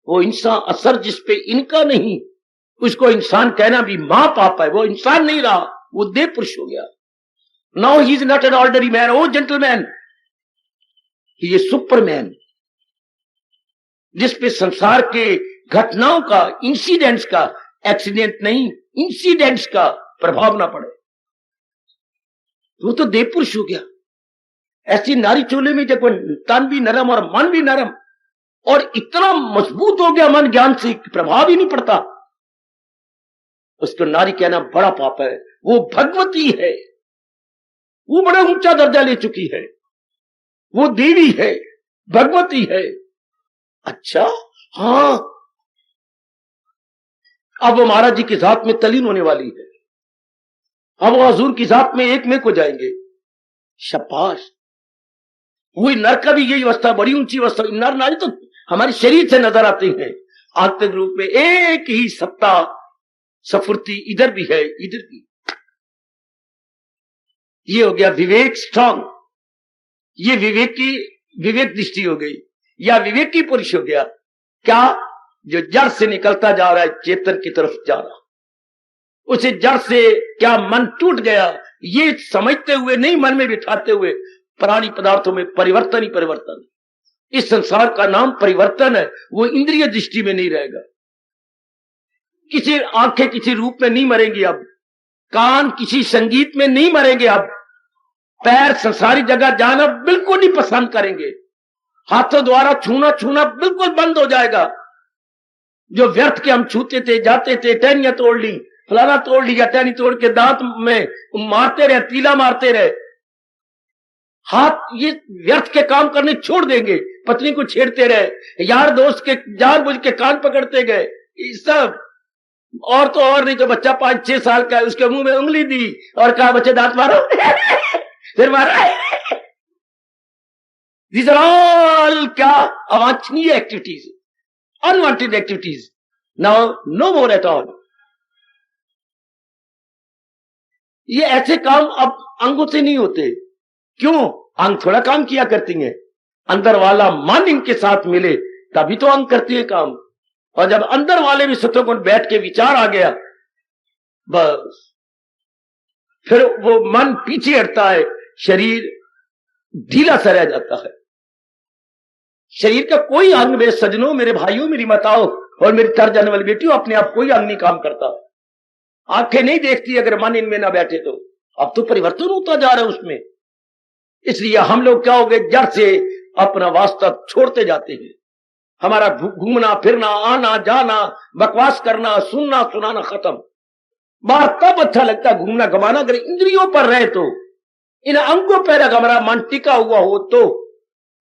वो इंसान असर जिस पे इनका नहीं, उसको इंसान कहना भी मां पाप है। वो इंसान नहीं रहा, वो देव पुरुष हो गया। Now he is not an ordinary man, o gentleman, he is superman, जिसपे संसार के घटनाओं का, इंसिडेंट्स का, एक्सीडेंट नहीं इंसिडेंट्स का प्रभाव ना पड़े। वो तो देव पुरुष हो गया। ऐसी नारी चोले में जब तन भी नरम और मन भी नरम, और इतना मजबूत हो गया मन ज्ञान से, प्रभाव ही नहीं पड़ता, उसको नारी कहना बड़ा पाप है। वो भगवती है, वो बड़ा ऊंचा दर्जा ले चुकी है, वो देवी है, भगवती है। अच्छा, हाँ, अब वो महाराज जी की जात में तलीन होने वाली है। अब वो हजूर की जात में एक में को जाएंगे। शाबाश। वही नर का भी यही अवस्था, बड़ी ऊंची अवस्था। नर नारी तो हमारे शरीर से नजर आते हैं, आंतरिक रूप में एक ही सत्ता सफुर्ती इधर भी है, इधर भी। ये हो गया विवेक स्ट्रांग, ये विवेक दृष्टि हो गई, या विवेकी पुरुष हो गया। क्या? जो जड़ से निकलता जा रहा है, चेतन की तरफ जा रहा, उसे जड़ से क्या मन टूट गया, ये समझते हुए नहीं, मन में बिठाते हुए प्राणी पदार्थों में परिवर्तन ही परिवर्तन। इस संसार का नाम परिवर्तन है। वो इंद्रिय दृष्टि में नहीं रहेगा। किसी आंखें किसी रूप में नहीं मरेंगी अब, कान किसी संगीत में नहीं मरेंगे अब, पैर संसारी जगह जाना बिल्कुल नहीं पसंद करेंगे, हाथों द्वारा छूना बिल्कुल बंद हो जाएगा। जो व्यर्थ के हम छूते थे, जाते थे, टहनियां तोड़ ली, फलाना तोड़ लिया, टहनी तोड़ के दांत में मारते रहे, तीला मारते रहे, हाथ ये व्यर्थ के काम करने छोड़ देंगे, पत्नी को छेड़ते रहे, यार दोस्त के जानबूझ के कान पकड़ते गए, ये सब। और तो और नहीं तो बच्चा 5-6 साल का है, उसके मुंह में उंगली दी और कहा बच्चे दांत मारो फिर मारा। These are all क्या अवांछनीय activities, unwanted activities. Now no more at all. ये ऐसे काम अब अंगों से नहीं होते। क्यों? अंग थोड़ा काम किया करती हैं, अंदर वाला मन इनके साथ मिले तभी तो अंग करती है काम। और जब अंदर वाले भी सत्वगुण बैठ के विचार आ गया, बस फिर वो मन पीछे हटता है, शरीर ढीला सा रह जाता है। शरीर का कोई अंग, मेरे सज्जनों, मेरे भाइयों, मेरी माताओं और मेरी तर जाने वाली बेटियों, अपने आप कोई अंग नहीं काम करता। आंखें नहीं देखती अगर मन इनमें ना बैठे तो। अब तो परिवर्तन होता जा रहा है उसमें। इसलिए हम लोग क्या हो गए, जड़ से अपना वास्ता छोड़ते जाते हैं। हमारा घूमना फिरना, आना जाना, बकवास करना, सुनना सुनाना खत्म। बाहर तब अच्छा लगता है घूमना घमाना अगर इंद्रियों पर रहे तो, इन अंगों पर अगर हमारा मन टिका हुआ हो तो।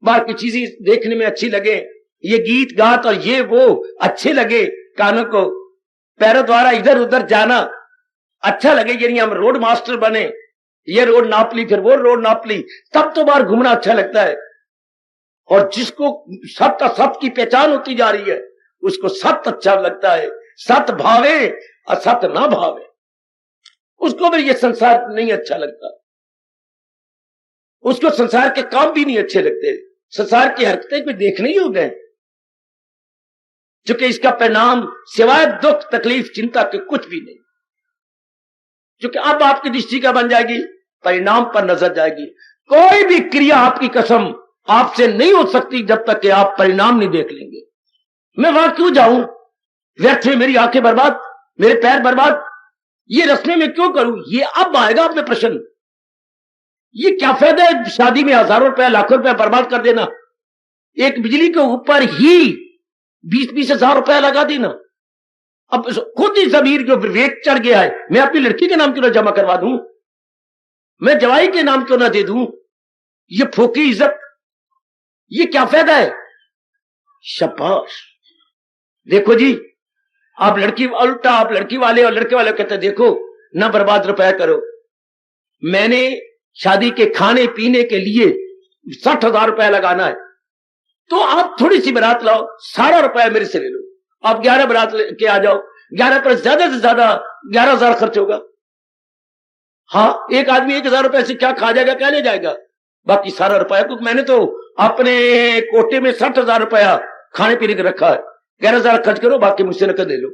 बाहर की चीजें देखने में अच्छी लगे, ये गीत गात और ये वो अच्छे लगे कानों को, पैरों द्वारा इधर उधर जाना अच्छा लगे, यानी हम रोड मास्टर बने, ये रोड नाप ली फिर वो रोड नाप ली, तब तो बाहर घूमना अच्छा लगता है। और जिसको सत्य असत की पहचान होती जा रही है, उसको सत्य अच्छा लगता है। सत्य भावे असत्य ना भावे, उसको भी ये संसार नहीं अच्छा लगता। उसको संसार के काम भी नहीं अच्छे लगते, संसार की हरकतें भी देखने ही हो गए, क्योंकि इसका परिणाम सिवाय दुख तकलीफ चिंता के कुछ भी नहीं। क्योंकि अब आपकी दृष्टि का बन जाएगी, परिणाम पर नजर जाएगी। कोई भी क्रिया आपकी कसम आपसे नहीं हो सकती जब तक कि आप परिणाम नहीं देख लेंगे। मैं वहां क्यों जाऊं, व्यर्थ में मेरी आंखें बर्बाद, मेरे पैर बर्बाद, ये रस्मे में क्यों करूं? ये अब आएगा आपने प्रश्न। ये क्या फायदा है शादी में हजारों रुपया लाखों रुपया बर्बाद कर देना, एक बिजली के ऊपर ही 20-20 हजार रुपया लगा देना। अब खुद ही जमीर जो विवेक चढ़ गया है, मैं अपनी लड़की के नाम क्यों ना जमा करवा दूं, मैं जवाई के नाम क्यों ना दे दूं? ये फोकी इज्जत, ये क्या फायदा है? शाबाश। देखो जी, आप लड़की उल्टा, आप लड़की वाले और लड़के वाले कहते देखो ना बर्बाद रुपया करो। मैंने शादी के खाने पीने के लिए 60,000 रुपया लगाना है, तो आप थोड़ी सी बारात लाओ, सारा रुपया मेरे से ले लो। आप 11 बारात के आ जाओ, 11 पर ज्यादा से ज्यादा 11,000 खर्च होगा। हाँ, एक आदमी 1,000 रुपए से क्या खा जाएगा, क्या ले जाएगा, बाकी सारा रुपया। क्योंकि मैंने तो अपने कोटे में 60,000 रुपया खाने पीने का रखा है, 11,000 खर्च करो, बाकी मुझसे नकद ले लो।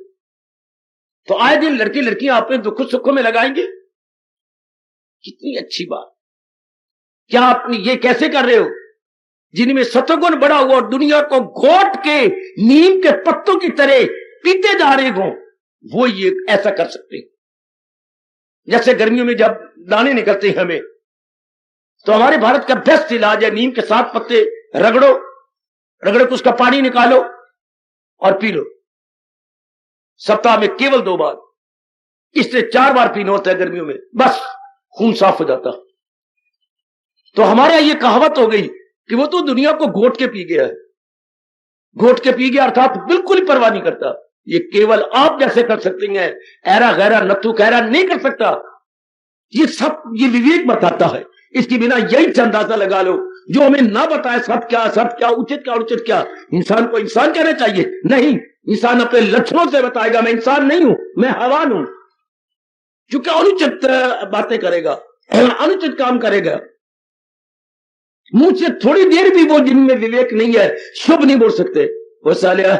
तो आए दिन लड़की लड़कियां अपने दुख सुखों में लगाएंगे। कितनी अच्छी बात। क्या आप ये कैसे कर रहे हो? जिनमें सतगुण बड़ा हुआ और दुनिया को घोट के नीम के पत्तों की तरह पीते जा रहे हो, वो ये ऐसा कर सकते हैं। जैसे गर्मियों में जब दाने निकलते हैं हमें, तो हमारे भारत का बेस्ट इलाज है नीम के 7 पत्ते रगड़ो, रगड़ो तो उसका पानी निकालो और पी लो। सप्ताह में केवल 2 बार, इससे 4 बार पीना होता है गर्मियों में, बस खून साफ हो जाता। तो हमारे यहां ये कहावत हो गई कि वो तो दुनिया को घोट के पी गया है। घोट के पी गया अर्थात बिल्कुल ही परवाह नहीं करता। ये केवल आप जैसे कर सकते हैं, ऐरा गैरा नत्थु कहरा नहीं कर सकता। ये सब ये विवेक बताता है। इसके बिना यही अंदाजा लगा लो, जो हमें ना बताए सब क्या उचित क्या अनुचित क्या। इंसान को इंसान कहना चाहिए? नहीं, इंसान अपने लक्षणों से बताएगा मैं इंसान नहीं हूं, मैं हैवान हूं। क्योंकि अनुचित बातें करेगा, अनुचित काम करेगा, मुझसे थोड़ी देर भी वो जिनमें विवेक नहीं है शुभ नहीं बोल सकते। वो सालिया,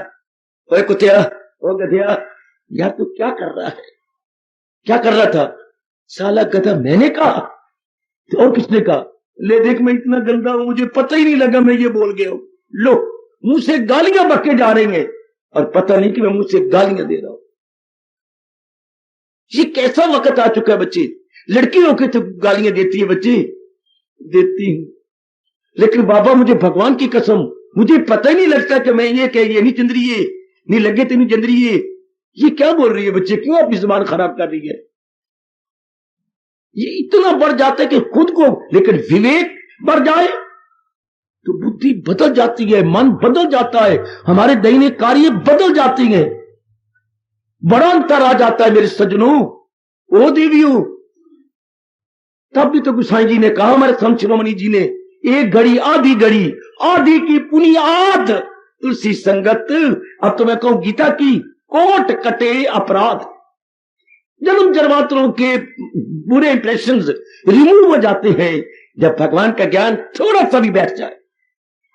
वो कुतिया, वो गधिया, यार तू क्या कर रहा है, क्या कर रहा था? साला गधा मैंने कहा तो और किसने कहा? ले देख मैं इतना गंदा हूं, मुझे पता ही नहीं लगा मैं ये बोल गया हूं। लो, मुंह से गालियां बके जा रही हैं और पता नहीं कि मैं मुंह से गालियां दे रहा हूं। ये कैसा वक्त आ चुका है बच्चे। लड़कियों के तो गालियां देती है बच्चे, देती हूं, लेकिन बाबा मुझे भगवान की कसम मुझे पता ही नहीं लगता कि मैं ये कह ये नहीं चंद्री, ये नहीं लगे तो नहीं चंद्री, ये क्या बोल रही है बच्चे, क्यों अपनी जुबान खराब कर रही है? ये इतना बढ़ जाता है कि खुद को, लेकिन विवेक बढ़ जाए तो बुद्धि बदल जाती है, मन बदल जाता है, हमारे दैनिक कार्य बदल जाती हैं, बड़ा अंतर आ जाता है मेरे सज्जनों, ओ देवियों। तब भी तो गोसाई जी ने कहा, हमारे संत शिरोमणि जी ने, एक घड़ी आधी की पुनियाद तुलसी संगत। अब तो मैं कहूं गीता की, कोट कटे अपराध। जन्म जन्मांतरों के बुरे इंप्रेशंस रिमूव हो जाते हैं जब भगवान का ज्ञान थोड़ा सा भी बैठ जाए।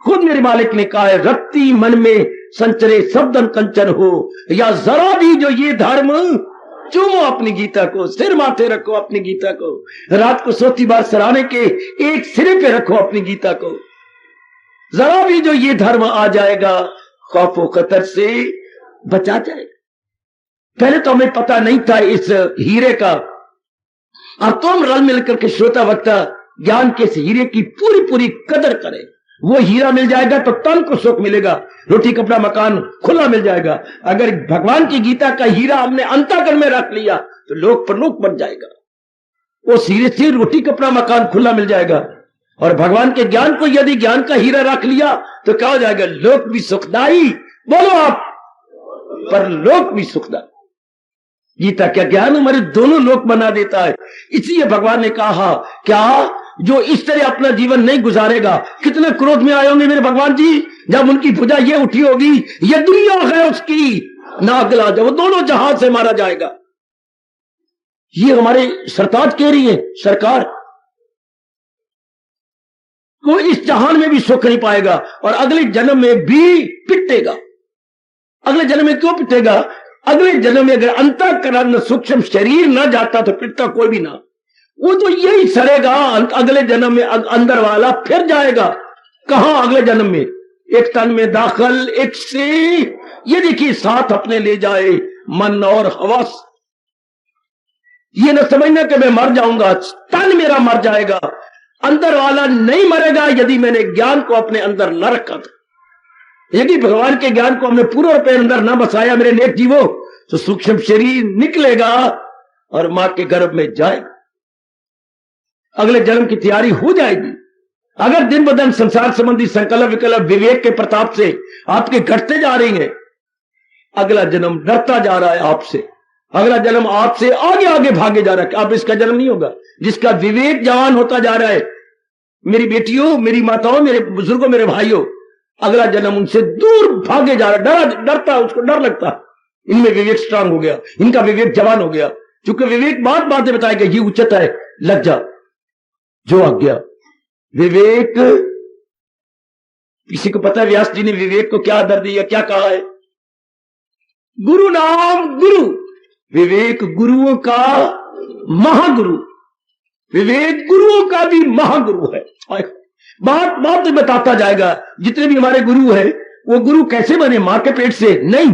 खुद मेरे मालिक ने कहा है, रत्ती मन में संचरे शब्दन कंचन हो, या जरा भी जो ये धर्म चूमो अपनी गीता को, सिर माथे रखो अपनी गीता को, रात को सोती बार सराहने के एक सिरे पे रखो अपनी गीता को। जरा भी जो ये धर्म आ जाएगा, खौफो खतर से बचा जाएगा। पहले तो हमें पता नहीं था इस हीरे का, अब तो हम रल मिलकर के श्रोता वक्ता ज्ञान के इस हीरे की पूरी पूरी कदर करें। वो हीरा मिल जाएगा तो तन को सुख मिलेगा, रोटी कपड़ा मकान खुला मिल जाएगा। अगर भगवान की गीता का हीरा हमने अंतःकरण में रख लिया तो लोक परलोक बन जाएगा। वो हीरे से रोटी कपड़ा मकान खुला मिल जाएगा। और भगवान के ज्ञान को यदि ज्ञान का हीरा रख लिया तो क्या हो जाएगा? लोक भी सुखदाई, बोलो आप, पर लोक भी सुखदाई। गीता का ज्ञान हमारे दोनों लोक बना देता है। इसलिए भगवान ने कहा, क्या जो इस तरह अपना जीवन नहीं गुजारेगा, कितने क्रोध में आए होंगे मेरे भगवान जी जब उनकी भुजा ये उठी होगी, ये दुनिया है उसकी नागला, जब वो दोनों जहां से मारा जाएगा। ये हमारे सरताज कह रही है, सरकार को इस जहान में भी सुख नहीं पाएगा और अगले जन्म में भी पिटेगा। अगले जन्म में क्यों पिटेगा? अगले जन्म में अगर अंतःकरण सूक्ष्म शरीर न जाता तो पिटता कोई भी ना, वो तो यही सड़ेगा। अगले जन्म में अंदर वाला फिर जाएगा कहां? अगले जन्म में एक तन में दाखिल, एक से ये देखिए साथ अपने ले जाए मन और हवस। ये न समझना कि मैं मर जाऊंगा, तन मेरा मर जाएगा, अंदर वाला नहीं मरेगा यदि मैंने ज्ञान को अपने अंदर न रखा था। यदि भगवान के ज्ञान को हमने पूरे रूप में अंदर न बसाया मेरे नेक जीवो, तो सूक्ष्म शरीर निकलेगा और मां के गर्भ में जाएगा। अगले जन्म की तैयारी हो जाएगी। अगर दिन ब दिन संसार संबंधी संकल्प विकल्प विवेक के प्रताप से आपके घटते जा रही हैं, अगला जन्म डरता जा रहा है आपसे, अगला जन्म आपसे आगे आगे भागे जा रहा है। अब इसका जन्म नहीं होगा जिसका विवेक जवान होता जा रहा है। मेरी बेटियों, मेरी माताओं, मेरे बुजुर्गों, मेरे भाइयों, अगला जन्म उनसे दूर भागे जा रहा है, डरता, उसको डर लगता। इनमें विवेक स्ट्रांग हो गया, इनका विवेक जवान हो गया। क्योंकि विवेक बात बातें बताएगा, ये उच्चता है, लग जा, जो आ गया। विवेक, किसी को पता है व्यास जी ने विवेक को क्या आदर दिया, क्या कहा है? गुरु नाम गुरु, विवेक गुरुओं का महागुरु, विवेक गुरुओं का भी महागुरु है। बात बात बताता जाएगा। जितने भी हमारे गुरु हैं वो गुरु कैसे बने? मां के पेट से नहीं,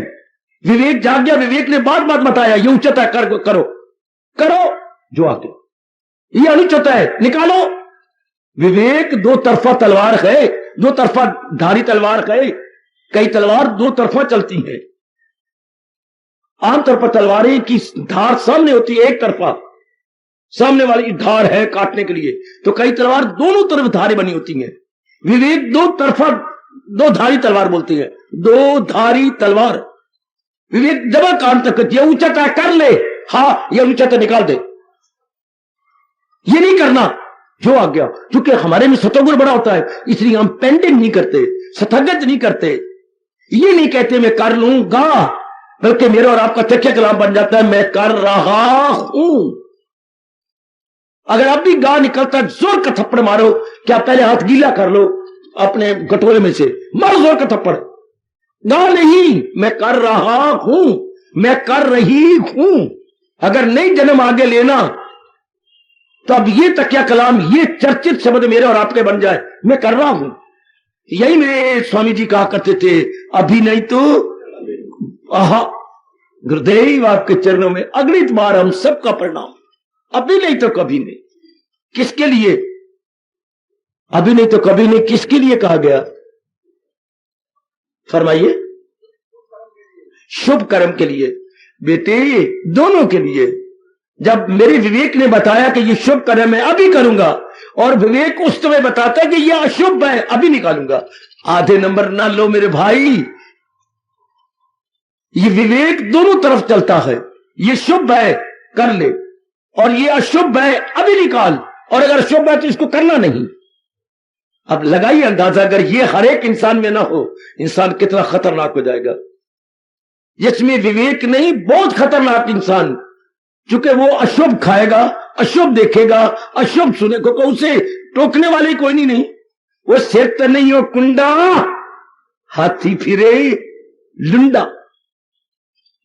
विवेक जाग गया, विवेक ने बात बात बताया, ये उच्चता है, करो करो जो आगे, ये अनुचित है, निकालो। विवेक दो तरफा तलवार है, दो तरफा धारी तलवार है। कई तलवार दो तरफा चलती है। आमतौर पर तलवारें की धार सामने होती है, एक तरफा, सामने वाली धार है काटने के लिए। तो कई तलवार दोनों तरफ धारें बनी होती हैं। विवेक दो तरफा, दो धारी तलवार बोलती है, दो धारी तलवार। विवेक जब कान तक ये उच्चता कर ले, हाँ ये उच्चता निकाल दे, ये नहीं करना जो आ गया। क्योंकि हमारे में सतोगुण बड़ा होता है, इसलिए हम पेंडिंग नहीं करते, स्थगित नहीं करते। ये नहीं कहते मैं कर लूंगा, बल्कि मेरा और आपका तकिया कलाम बन जाता है, मैं कर रहा हूं। अगर अब भी गा निकलता है, जोर का थप्पड़ मारो। क्या पहले हाथ गीला कर लो अपने गटोरे में से, मारो जोर का थप्पड़। गा नहीं, मैं कर रहा हूं, मैं कर रही हूं। अगर नहीं जन्म आगे लेना तो अब ये तकिया कलाम, ये चर्चित शब्द मेरे और आपके बन जाए, मैं कर रहा हूं। यही मेरे स्वामी जी कहा करते थे, अभी नहीं तो आहा, गुरुदेव आपके चरणों में अगणित बार हम सबका प्रणाम। अभी नहीं तो कभी नहीं, किसके लिए? अभी नहीं तो कभी नहीं, किसके लिए कहा गया? फरमाइए। शुभ कर्म के लिए बेटे, दोनों के लिए। जब मेरे विवेक ने बताया कि ये शुभ कर्म है अभी करूंगा, और विवेक उस समय बताता है कि ये अशुभ है अभी निकालूंगा, आधे नंबर ना लो मेरे भाई। ये विवेक दोनों तरफ चलता है। ये शुभ है कर ले, और ये अशुभ है अभी निकाल, और अगर शुभ है तो इसको करना नहीं। अब लगाइए अंदाजा, अगर ये हर एक इंसान में ना हो, इंसान कितना खतरनाक हो जाएगा। जिसमें विवेक नहीं, बहुत खतरनाक इंसान, क्योंकि वो अशुभ खाएगा, अशुभ देखेगा, अशुभ सुनेगा, उसे टोकने वाले कोई नहीं। वो सिर तो नहीं हो कुंडा, हाथी फिरे लुंडा।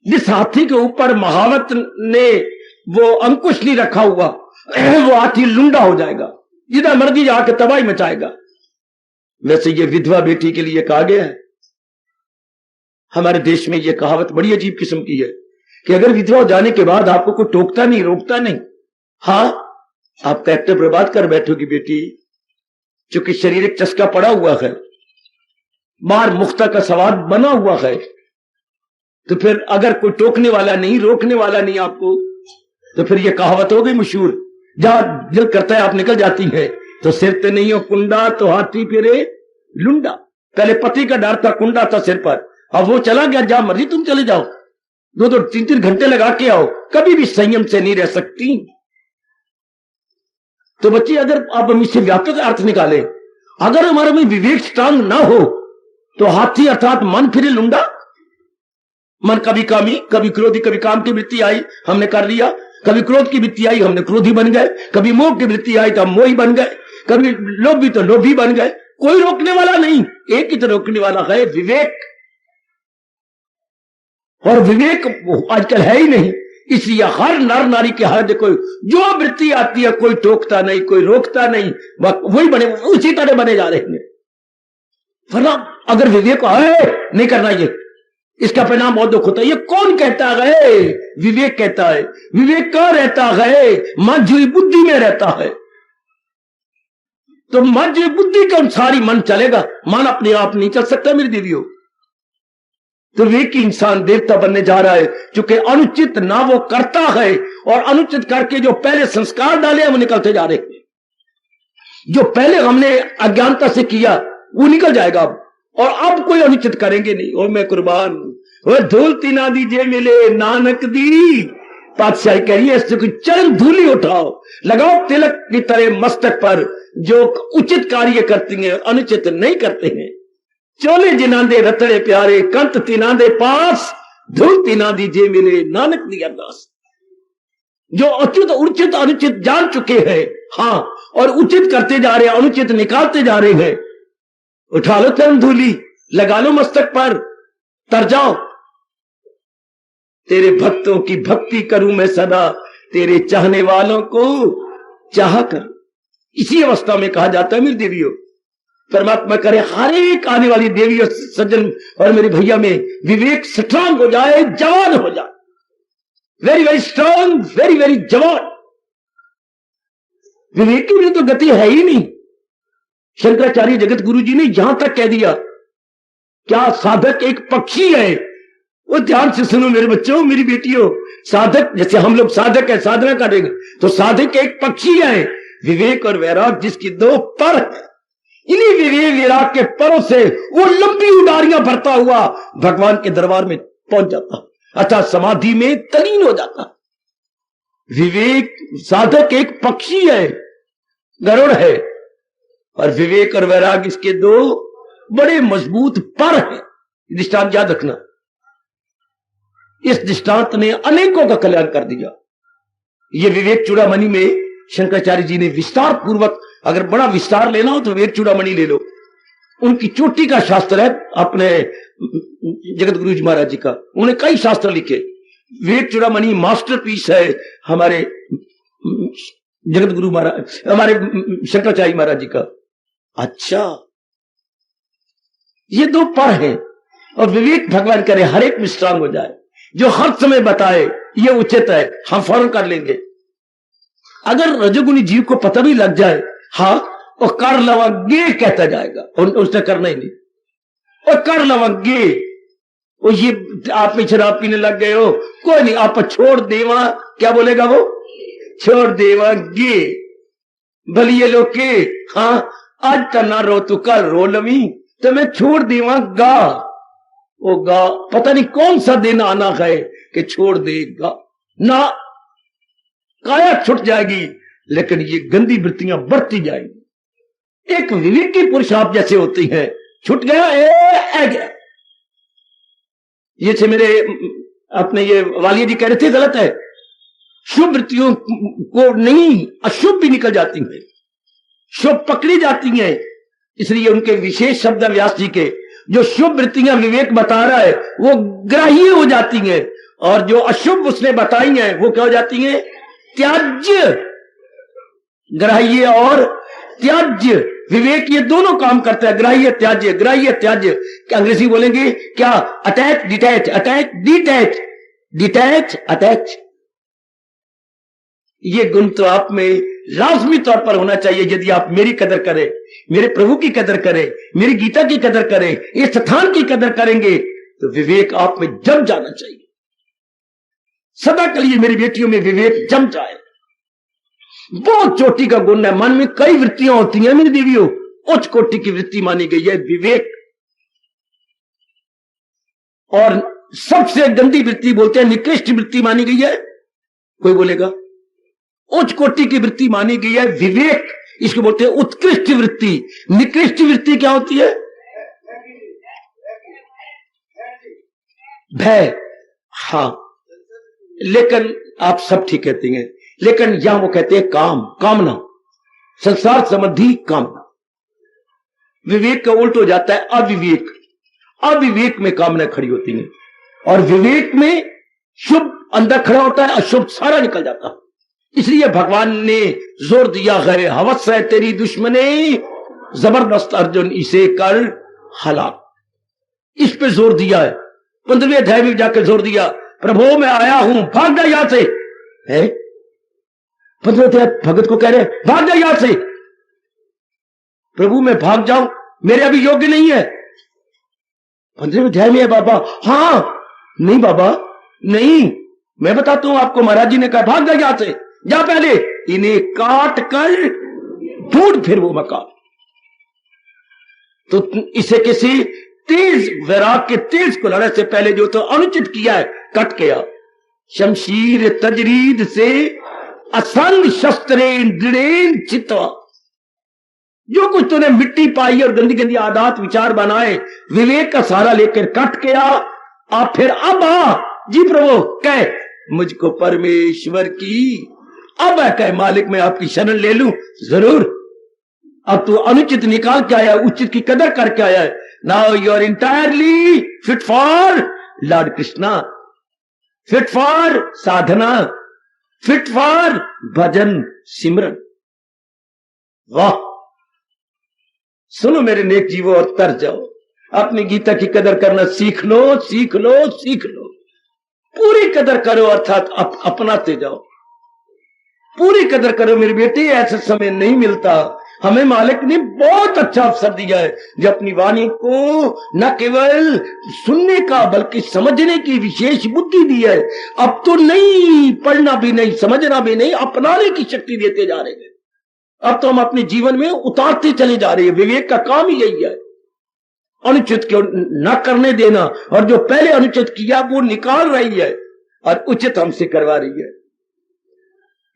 जिस हाथी के ऊपर महावत ने वो अंकुश नहीं रखा हुआ, वो हाथी लुंडा हो जाएगा, जिधर मर्जी जाके तबाही मचाएगा। वैसे ये विधवा बेटी के लिए कहा गया है। हमारे देश में ये कहावत बड़ी अजीब किस्म की है कि अगर विधवा हो जाने के बाद आपको कोई टोकता नहीं, रोकता नहीं, हाँ आप ट्रैक्टर बर्बाद कर बैठोगी बेटी, चूंकि शारीरिक चस्का पड़ा हुआ है, बाहर मुख्ता का स्वाद बना हुआ है, तो फिर अगर कोई टोकने वाला नहीं, रोकने वाला नहीं आपको, तो फिर ये कहावत हो गई मशहूर। जहां दिल करता है आप निकल जाती है। तो सिर ते नहीं हो कुंडा, तो हाथी फिरे लुंडा। पहले पति का डर था, कुंडा था सिर पर, अब वो चला गया, जहां मर्जी तुम चले जाओ, 2-2 3-3 घंटे लगा के आओ, कभी भी संयम से नहीं रह सकती। तो बच्चे, अगर आप हम इससे व्यापक अर्थ निकाले, अगर हमारे में विवेक स्ट्रांग ना हो तो हाथी अर्थात मन फिरे लुंडा। मन कभी कामी, कभी क्रोधी, कभी काम की वृत्ति आई हमने कर लिया, कभी क्रोध की वृत्ति आई हमने क्रोधी बन गए, कभी मोह की वृत्ति आई तो हम मोही बन गए, कभी लोभी तो लोभी बन गए। कोई रोकने वाला नहीं, एक ही तो रोकने वाला है, विवेक। और विवेक आजकल है ही नहीं, इसलिए हर नर नारी के हाथ देखो, जो वृत्ति आती है कोई टोकता नहीं, कोई रोकता नहीं, वही बने, उसी तरह बने जा रहे हैं। वरना अगर विवेक है नहीं करना, ये इसका परिणाम बहुत दुख होता है। ये कौन कहता है? विवेक कहता है। विवेक कहां रहता है? मझी बुद्धि में रहता है। तो मझी बुद्धि के अनुसार ही मन चलेगा, मन अपने आप नहीं चल सकता मेरी देवियों। तो विवेक इंसान देवता बनने जा रहा है, क्योंकि अनुचित ना वो करता है, और अनुचित करके जो पहले संस्कार डाले हैं वो निकलते जा रहे हैं। जो पहले हमने अज्ञानता से किया वो निकल जाएगा अब, और अब कोई अनुचित करेंगे नहीं। और मैं कुर्बान वो धूल तीना दीजिए मिले नानक दी। पातशाही कह रही है इससे कोई चरण धूली उठाओ, लगाओ तिलक की तरह मस्तक पर, जो उचित कार्य करती हैं अनुचित नहीं करते हैं। चोले जिनांदे रतड़े प्यारे कंत तिनांदे पास, धूल तीना दीजिए मिले नानक दी अरदास। जो अच्युत उचित अनुचित जान चुके हैं, हाँ, और उचित करते जा रहे हैं, अनुचित निकालते जा रहे हैं, उठा लो चरण धूली, लगा लो मस्तक पर, तर जाओ। तेरे भक्तों की भक्ति करूं मैं सदा, तेरे चाहने वालों को चाह कर। इसी अवस्था में कहा जाता है मेरी देवियों, परमात्मा करे हर एक आने वाली देवी और सज्जन और मेरे भैया में विवेक स्ट्रांग हो जाए, जवान हो जाए, very very strong, very very जवान। विवेक की भी तो गति है ही नहीं। शंकराचार्य जगत गुरु जी ने यहां तक कह दिया, क्या साधक एक पक्षी है। वो ध्यान से सुनो मेरे बच्चों, मेरी बेटियों, साधक जैसे हम लोग साधक है, साधना करेंगे तो साधक एक पक्षी है, विवेक और वैराग जिसकी दो पर है। इन्हीं विवेक वैराग के परों से वो लंबी उडारियां भरता हुआ भगवान के दरबार में पहुंच जाता, अर्थात समाधि में तलीन हो जाता। विवेक साधक एक पक्षी है, गरुड़ है, और विवेक और वैराग इसके दो बड़े मजबूत पर हैं। दृष्टांत याद रखना, इस दृष्टांत ने अनेकों का कल्याण कर दिया। ये विवेक चूड़ामणि में शंकराचार्य जी ने विस्तार पूर्वक, अगर बड़ा विस्तार लेना हो तो विवेक चूड़ामणि ले लो, उनकी चोटी का शास्त्र है अपने जगत गुरु जी महाराज जी का। उन्होंने कई शास्त्र लिखे, विवेक चूड़ामणि मास्टरपीस है हमारे जगत गुरु महाराज, हमारे शंकराचार्य महाराज जी का। अच्छा, ये दो पर है, और विवेक भगवान करे हर एक में स्ट्रांग हो जाए, जो हर समय बताए ये उचित है, हम फौरन कर लेंगे। अगर रजोगुनी जीव को पता भी लग जाए, हाँ, और कर लवंगे कहता जाएगा, उसने करना ही नहीं, और कर लवंगे, वो ये आप में शराब पीने लग गए हो, कोई नहीं, आप छोड़ देवा, क्या बोलेगा वो, छोड़ देवागे भलिए लोग के, हाँ, आज तना रो तू कल रो लवी, तो मैं छोड़ देवागा। वो गा पता नहीं कौन सा दिन आना है कि छोड़ देगा ना, काया छुट जाएगी, लेकिन ये गंदी वृत्तियां बढ़ती जाएंगी। एक विवेकी पुरुष आप जैसे होती हैं, छुट गया ए गया। ये से मेरे अपने ये वालिया जी कह रहे थे, गलत है, शुभ वृत्तियों को नहीं, अशुभ भी निकल जाती हैं, शुभ पकड़ी जाती हैं। इसलिए उनके विशेष शब्द व्यास जी के, जो शुभ वृत्तियां विवेक बता रहा है वो ग्राह्य हो जाती हैं, और जो अशुभ उसने बताई हैं वो क्या हो जाती हैं, त्याज्य। ग्राह्य और त्याज्य, विवेक ये दोनों काम करता है, ग्राह्य त्याज्य, ग्राह्य त्याज्य। क्या अंग्रेजी बोलेंगे क्या, attach detach, attach detach, detach attach. ये गुण तो आप में लाजमी तौर पर होना चाहिए। यदि आप मेरी कदर करें, मेरे प्रभु की कदर करें, मेरी गीता की कदर करें, इस स्थान की कदर करेंगे, तो विवेक आप में जम जाना चाहिए। सदा के लिए मेरी बेटियों में विवेक जम जाए। बहुत चोटी का गुण है। मन में कई वृत्तियां होती हैं मेरी देवियों, उच्च कोटि की वृत्ति मानी गई है विवेक। और सबसे गंदी वृत्ति बोलते हैं निकृष्ट वृत्ति मानी गई है। कोई बोलेगा उच्च कोटि की वृत्ति मानी गई है विवेक, इसको बोलते हैं उत्कृष्ट वृत्ति। निकृष्ट वृत्ति क्या होती है, भय। हाँ, लेकिन आप सब ठीक कहते हैं, लेकिन यहां वो कहते हैं काम, कामना, संसार संबंधी कामना। विवेक का उल्ट हो जाता है अविवेक। अविवेक में कामना खड़ी होती है, और विवेक में शुभ अंदर खड़ा होता है, अशुभ सारा निकल जाता है। इसलिए भगवान ने जोर दिया है, हवस है तेरी दुश्मने जबरदस्त अर्जुन इसे कर हलाक। इस पे जोर दिया है। 15वें अध्याय में जाकर जोर दिया, प्रभु मैं आया हूं, भाग जा यहां से। है 15वें अध्याय भगत को कह रहे भाग जा यहां से। प्रभु मैं भाग जाऊं, मेरे अभी योग्य नहीं है। 15वें अध्याय में है बाबा। हाँ, नहीं बाबा नहीं, मैं बताता हूं आपको। महाराज जी ने कहा भाग जा यहां से, जा पहले इन्हें काट कर ढूंढ फिर वो मकान। तो इसे किसी तेज वैराग के तेज कुल्हाड़े से पहले जो तो अनुचित किया है कट गया। शमशीर तजरीद से असंग शस्त्रेन दृढ़ेन चित्वा, जो कुछ तूने मिट्टी पाई और गंदी गंदी आदत विचार बनाए विवेक का सहारा लेकर कट गया। आप फिर अब आ जी प्रभु कह मुझको परमेश्वर की, अब कह मालिक मैं आपकी शरण ले लूं। जरूर अब तू अनुचित निकाल के आया, उचित की कदर करके आया है। Now you are entirely fit for Lord Krishna, fit for sadhana, fit for bhajan simran. वाह, सुनो मेरे नेक जीवो और तर जाओ, अपनी गीता की कदर करना सीख लो, सीख लो, सीख लो। पूरी कदर करो, अर्थात अपनाते जाओ, पूरी कदर करो मेरी बेटी। ऐसा समय नहीं मिलता, हमें मालिक ने बहुत अच्छा अवसर दिया है जो अपनी वाणी को न केवल सुनने का बल्कि समझने की विशेष बुद्धि दी है। अब तो नहीं पढ़ना भी नहीं, समझना भी नहीं, अपनाने की शक्ति देते जा रहे हैं। अब तो हम अपने जीवन में उतारते चले जा रहे हैं। विवेक का काम ही यही है, अनुचित को न करने देना, और जो पहले अनुचित किया वो निकाल रही है और उचित हमसे करवा रही है।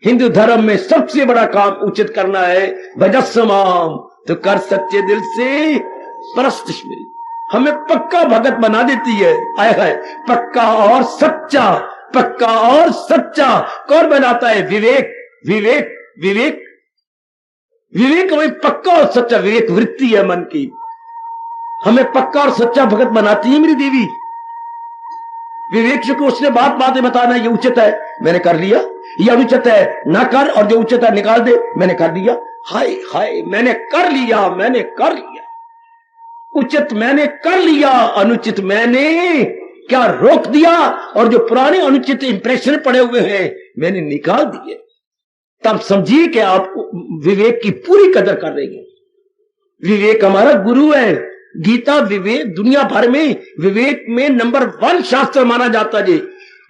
हिंदू धर्म में सबसे बड़ा काम उचित करना है। भजस्माम, तो कर सच्चे दिल से परस्त स्मृति, हमें पक्का भगत बना देती है। आया है पक्का और सच्चा, पक्का और सच्चा कौन बनाता है? विवेक, विवेक, विवेक, विवेक हमें पक्का और सच्चा, विवेक वृत्ति है मन की, हमें पक्का और सच्चा भगत बनाती है मेरी देवी। विवेक को उसने बातें बताना, ये उचित है मैंने कर लिया, ये अनुचित है ना कर, और जो उचित है निकाल दे, मैंने कर दिया। हाय हाय मैंने कर लिया, मैंने कर लिया, उचित मैंने कर लिया, अनुचित मैंने क्या रोक दिया, और जो पुराने अनुचित इंप्रेशन पड़े हुए हैं मैंने निकाल दिए। तब समझिए कि आप विवेक की पूरी कदर कर रहे हैं। विवेक हमारा गुरु है। गीता विवेक, दुनिया भर में विवेक में नंबर 1 शास्त्र माना जाता है।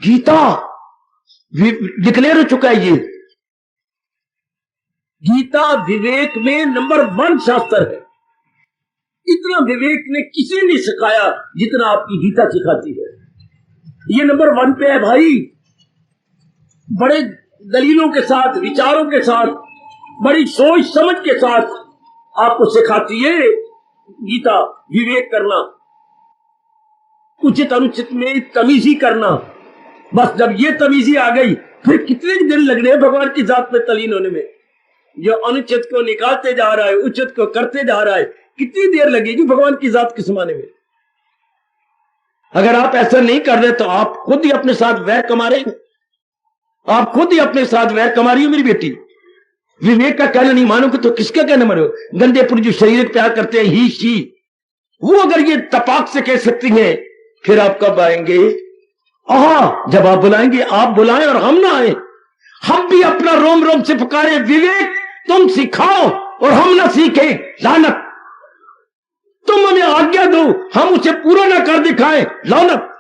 गीता डिक्लेयर हो चुका है, ये गीता विवेक में नंबर 1 शास्त्र है। इतना विवेक ने किसी ने सिखाया जितना आपकी गीता सिखाती है। ये नंबर 1 पे है भाई। बड़े दलीलों के साथ, विचारों के साथ, बड़ी सोच समझ के साथ आपको सिखाती है गीता विवेक करना, उचित अनुचित में तमीजी करना। बस जब ये तमीजी आ गई फिर कितने दिन लग रहे हैं भगवान की जात में तलीन होने में। जो अनुचित को निकालते जा रहा है, उचित को करते जा रहा है, कितनी देर लगेगी भगवान की जात के समाने में। अगर आप ऐसा नहीं कर रहे तो आप खुद ही अपने साथ वैर कमा रहे हैं, आप खुद ही अपने साथ वैर कमा रही हो मेरी बेटी। विवेक का कहना नहीं मानोगे तो किसका कहना मानो? गंदे पुरुष जो शरीर को प्यार करते हैं ही शी, वो अगर ये तपाक से कह सकती हैं फिर आप कब आएंगे? जब आप बुलाएंगे, आप बुलाएं और हम ना आए। हम भी अपना रोम रोम से पुकारे विवेक तुम सिखाओ और हम ना सीखे। लानत, तुम हमें आज्ञा दो हम उसे पूरा ना कर दिखाएं। लानत।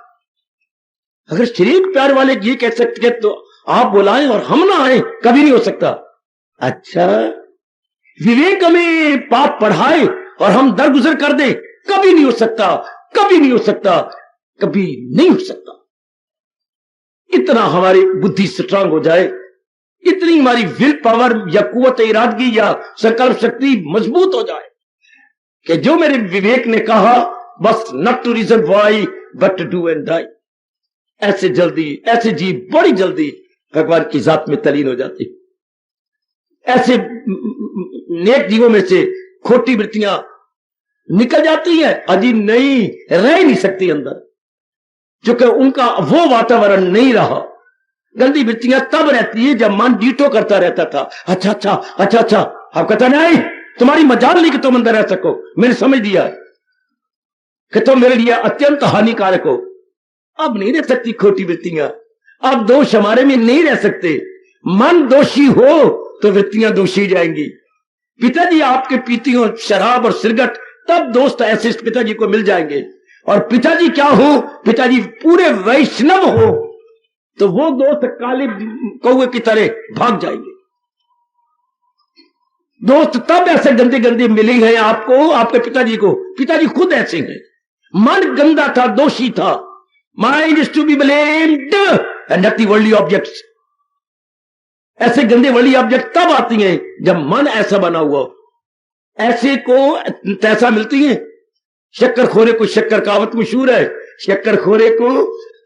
अगर शरीर प्यार वाले ये कह सकते हैं तो आप बुलाएं और हम ना आए, कभी नहीं हो सकता। अच्छा, विवेक हमें पाप पढ़ाए और हम दरगुजर कर दे, कभी नहीं हो सकता, कभी नहीं हो सकता, कभी नहीं हो सकता। इतना हमारी बुद्धि स्ट्रांग हो जाए, इतनी हमारी विल पावर या कुव्वत इरादगी या संकल्प शक्ति मजबूत हो जाए कि जो मेरे विवेक ने कहा बस not to reason why but to do and die. ऐसे जल्दी, ऐसे जीव बड़ी जल्दी भगवान की जात में तलीन हो जाती। ऐसे नेक जीवों में से खोटी वृत्तियां निकल जाती है, अजी नहीं रह नहीं सकती अंदर, क्योंकि उनका वो वातावरण नहीं रहा। गंदी वृत्तियां तब रहती है जब मन डीटो करता रहता था। अच्छा अच्छा अच्छा अच्छा, अब कहता नहीं तुम्हारी मजाल नहीं कि तुम अंदर रह सको, मैंने समझ दिया कि तुम मेरे लिए अत्यंत हानिकारक हो। अब नहीं रह सकती खोटी वृत्तियां, अब दोष हमारे में नहीं रह सकते। मन दोषी हो तो वृत्तियां दोषी जाएंगी। पिताजी आपके पीती हो शराब और सिरगट, तब दोस्त ऐसे पिताजी को मिल जाएंगे। और पिताजी क्या हो, पिताजी पूरे वैष्णव हो तो वो दोस्त काले कौवे की तरह भाग जाएंगे। दोस्त तब ऐसे गंदे गंदे मिले हैं आपको, आपके पिताजी को। पिताजी खुद ऐसे हैं। मन गंदा था, दोषी था। Mind is to be blamed and not the worldly objects. ऐसे गंदे वर्ल्डली ऑब्जेक्ट तब आती हैं जब मन ऐसा बना हुआ हो। ऐसे को तैसा मिलती है। शक्कर खोरे को शक्कर, कहावत मशहूर है, शक्कर खोरे को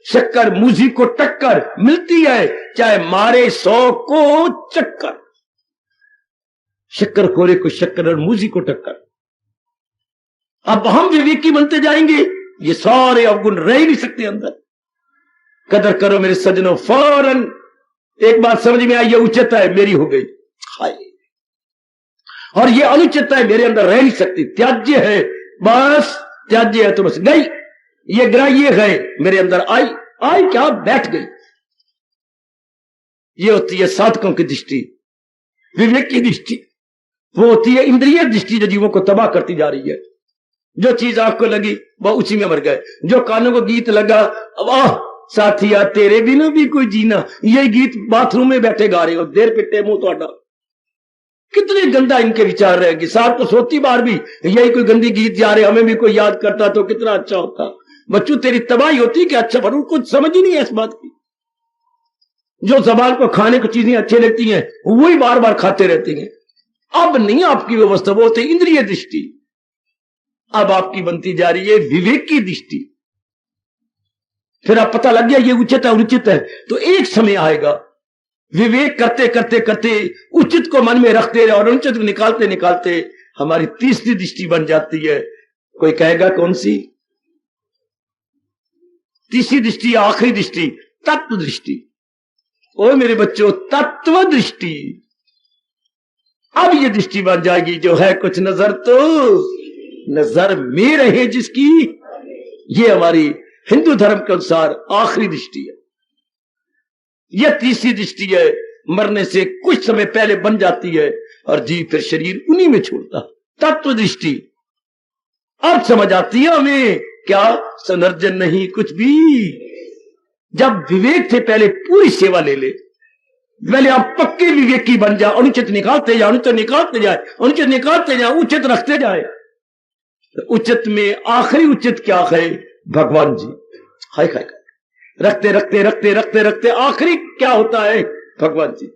शक्कर, मूजी को टक्कर मिलती है, चाहे मारे 100 को चक्कर। शक्कर खोरे को शक्कर और मूजी को टक्कर। अब हम विवेकी बनते जाएंगे, ये सारे अवगुण रह ही नहीं सकते अंदर। कदर करो मेरे सज्जनों, फौरन एक बात समझ में आई, ये उच्चता है मेरी हो गई, हाय, और ये अनुचितता है मेरे अंदर रह नहीं सकती। त्याज्य है, बस त्याज्य है तो बस गई, ये ग्राह्य है मेरे अंदर आई, आई क्या बैठ गई। ये होती है साधकों की दृष्टि, विवेक की दृष्टि। वो होती है इंद्रिय दृष्टि जो जीवों को तबाह करती जा रही है। जो चीज आपको लगी वह उसी में मर गए। जो कानों को गीत लगा, वाह साथिया तेरे बिना भी कोई जीना, ये गीत बाथरूम में बैठे गा रहे हो, देर पिट्टे मुंह तोड़ा। कितने गंदा इनके विचार रहेंगे। साथ तो सोती बार भी यही कोई गंदी गीत जा रहे, हमें भी कोई याद करता तो कितना अच्छा होता। बच्चों तेरी तबाही होती कि अच्छा, पर उनको समझ ही नहीं है इस बात की। जो जबान को खाने को चीजें अच्छी लगती हैं वही बार बार खाते रहते हैं। अब नहीं आपकी व्यवस्था, वो होती इंद्रिय दृष्टि। अब आपकी बनती जा रही है विवेक की दृष्टि। फिर आप पता लग गया ये उचित है अनुचित है, तो एक समय आएगा विवेक करते करते करते उचित को मन में रखते और अनुचित को निकालते निकालते हमारी तीसरी दृष्टि बन जाती है। कोई कहेगा कौन सी तीसरी दृष्टि? आखिरी दृष्टि, तत्व दृष्टि। ओ मेरे बच्चों, तत्व दृष्टि। अब ये दृष्टि बन जाएगी जो है कुछ नजर तो नजर में रहे जिसकी। ये हमारी हिंदू धर्म के अनुसार आखिरी दृष्टि है। यह तीसरी दृष्टि है, मरने से कुछ समय पहले बन जाती है और जीव फिर शरीर उन्हीं में छोड़ता। तत्व दृष्टि अब समझ आती है हमें, क्या सनर्जन नहीं कुछ भी। जब विवेक से पहले पूरी सेवा ले ले, पहले आप पक्के विवेकी बन जाए, अनुचित निकालते जाए, अनुचित निकालते जाए, अनुचित निकालते जाए, उचित रखते जाए। उचित में आखिरी उचित क्या है? भगवान जी। हाय हाय, रखते रखते रखते रखते रखते आखिरी क्या होता है? भगवान जी।